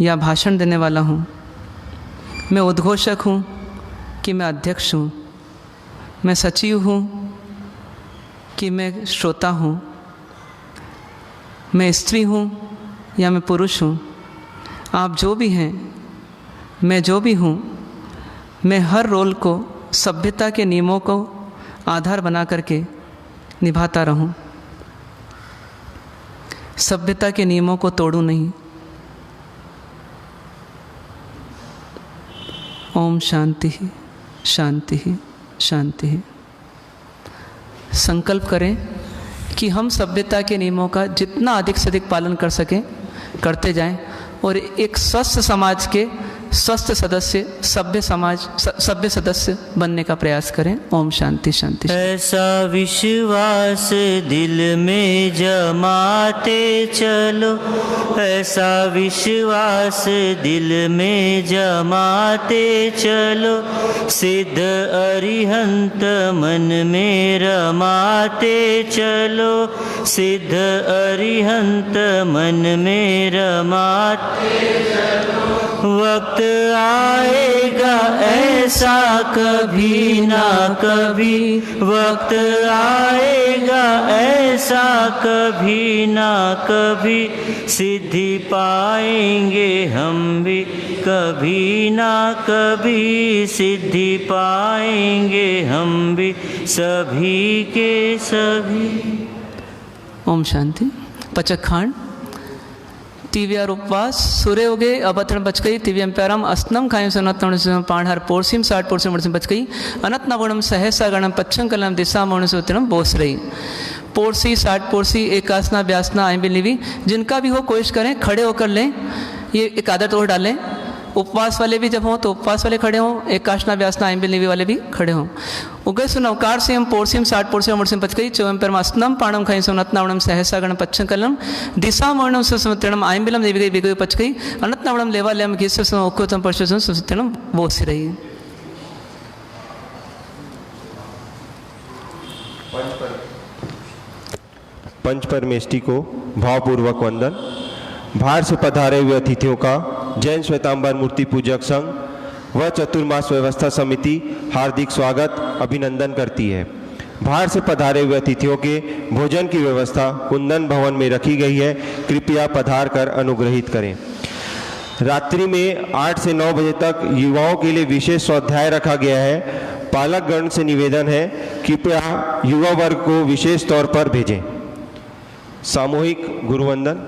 या भाषण देने वाला हूँ, मैं उद्घोषक हूँ कि मैं अध्यक्ष हूँ, मैं सचिव हूँ कि मैं श्रोता हूँ, मैं स्त्री हूँ या मैं पुरुष हूँ। आप जो भी हैं, मैं जो भी हूँ, मैं हर रोल को सभ्यता के नियमों को आधार बना करके निभाता रहूँ। सभ्यता के नियमों को तोड़ूं नहीं। ओम शांति शांति शांति। संकल्प करें कि हम सभ्यता के नियमों का जितना अधिक से अधिक पालन कर सकें करते जाएं और एक स्वस्थ समाज के स्वस्थ सदस्य, सभ्य सदस्य बनने का प्रयास करें। ओम शांति शांति। ऐसा विश्वास दिल में जमाते चलो, ऐसा विश्वास दिल में जमाते चलो, सिद्ध अरिहंत मन में रमाते चलो, सिद्ध अरिहंत मन में रमाते चलो। वक्त आएगा ऐसा कभी ना कभी, वक्त आएगा ऐसा कभी ना कभी, सिद्धि पाएंगे हम भी कभी ना कभी, सिद्धि पाएंगे हम भी सभी के सभी। ओम शांति। पचखांड। तिव्यार उपवास सूर्य उगे अबथरण बचकई तिव्यम प्यारम अस्नम खायम सनत्न पाणहार पोर्सिम 60 पोर्सिम वर्षम बचकई अनत नवणम सहसा गणम पच्छम कलम दिशा मौन सोतरम बोस रही। पोर्सी 60 पोर्सी एक आसना व्यासना आय बिलीवी जिनका भी हो कोशिश करें खड़े होकर लें। ये एक आदत और डालें। उपवास वाले भी जब हों तो उपवास वाले खड़े हों, एक आसना व्यासना आय बिलीवी वाले भी खड़े हों। उगे सुनवकार से हम पोर्सिम 60 पोर्सिम वर्षम बचकई चौम पर अस्नम पाणम खाई सोनत नावणम सहसा गण पच्छम कलम दिशा मौनम सुसमत्रणम आयम्बिलम देवी विगय पचकई अनत नावणम लेवालयम घीसम उक्कोतम परशुसम सुसमत्रणम बोस रही। पंच परमेष्टि को भावपूर्वक वंदन। बाहर से पधारे हुए अतिथियों का जैन श्वेतांबर मूर्ति पूजक संघ व चतुर्मास व्यवस्था समिति हार्दिक स्वागत अभिनंदन करती है। बाहर से पधारे हुए अतिथियों के भोजन की व्यवस्था कुंदन भवन में रखी गई है, कृपया पधार कर अनुग्रहित करें। रात्रि में 8 से 9 बजे तक युवाओं के लिए विशेष स्वाध्याय रखा गया है। पालकगण से निवेदन है कृपया युवा वर्ग को विशेष तौर पर भेजें। सामूहिक गुरुवंदन।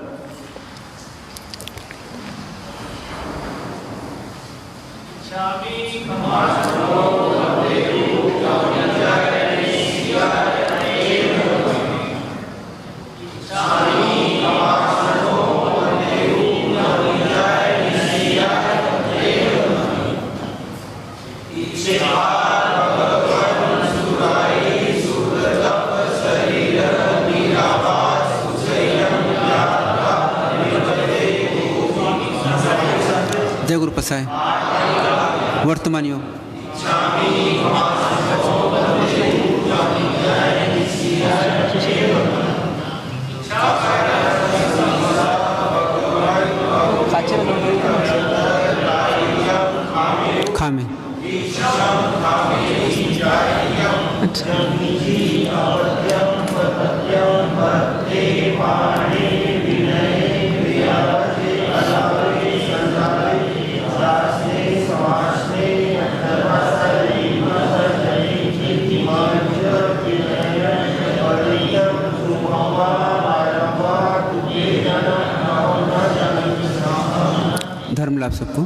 जय गुरु प्रसाद। वर्तमान योग खामे। अच्छा। आप सबको।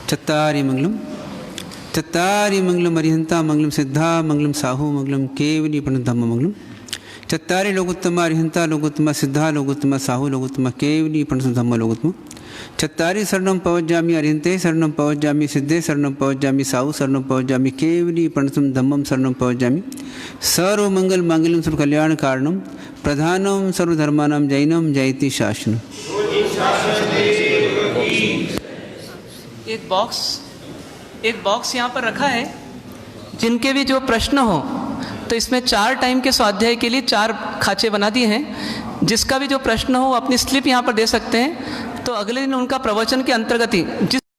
चत्तारि मंगलम अरिहंता मंगलम सिद्धा मंगलम साहू मंगलम केवली प्रणधम्म मंगलम। चत्तारि लोकोत्तम अरिहंता लोकोत्तम सिद्धा लोकोत्तम साहू लोकोत्तम केवली प्रणधम्म लोकोत्तम। चत्तारि शरणं पवज्जामि अरिहंते शरणं पवज्जामि सिद्धे शरणं पवज्जामि साहू शरणं पवज्जामि केवली प्रणतम धम्मं शरणं पवज्जामि। सर्वमंगल मांगल्यं सर्वकल्याण कारणं प्रधानं सर्वधर्माणां जैनं जयति शासनम्। एक बॉक्स यहाँ पर रखा है, जिनके भी जो प्रश्न हो तो इसमें 4 टाइम के स्वाध्याय के लिए 4 खाचे बना दिए हैं। जिसका भी जो प्रश्न हो अपनी स्लिप यहाँ पर दे सकते हैं, तो अगले दिन उनका प्रवचन के अंतर्गत ही जिस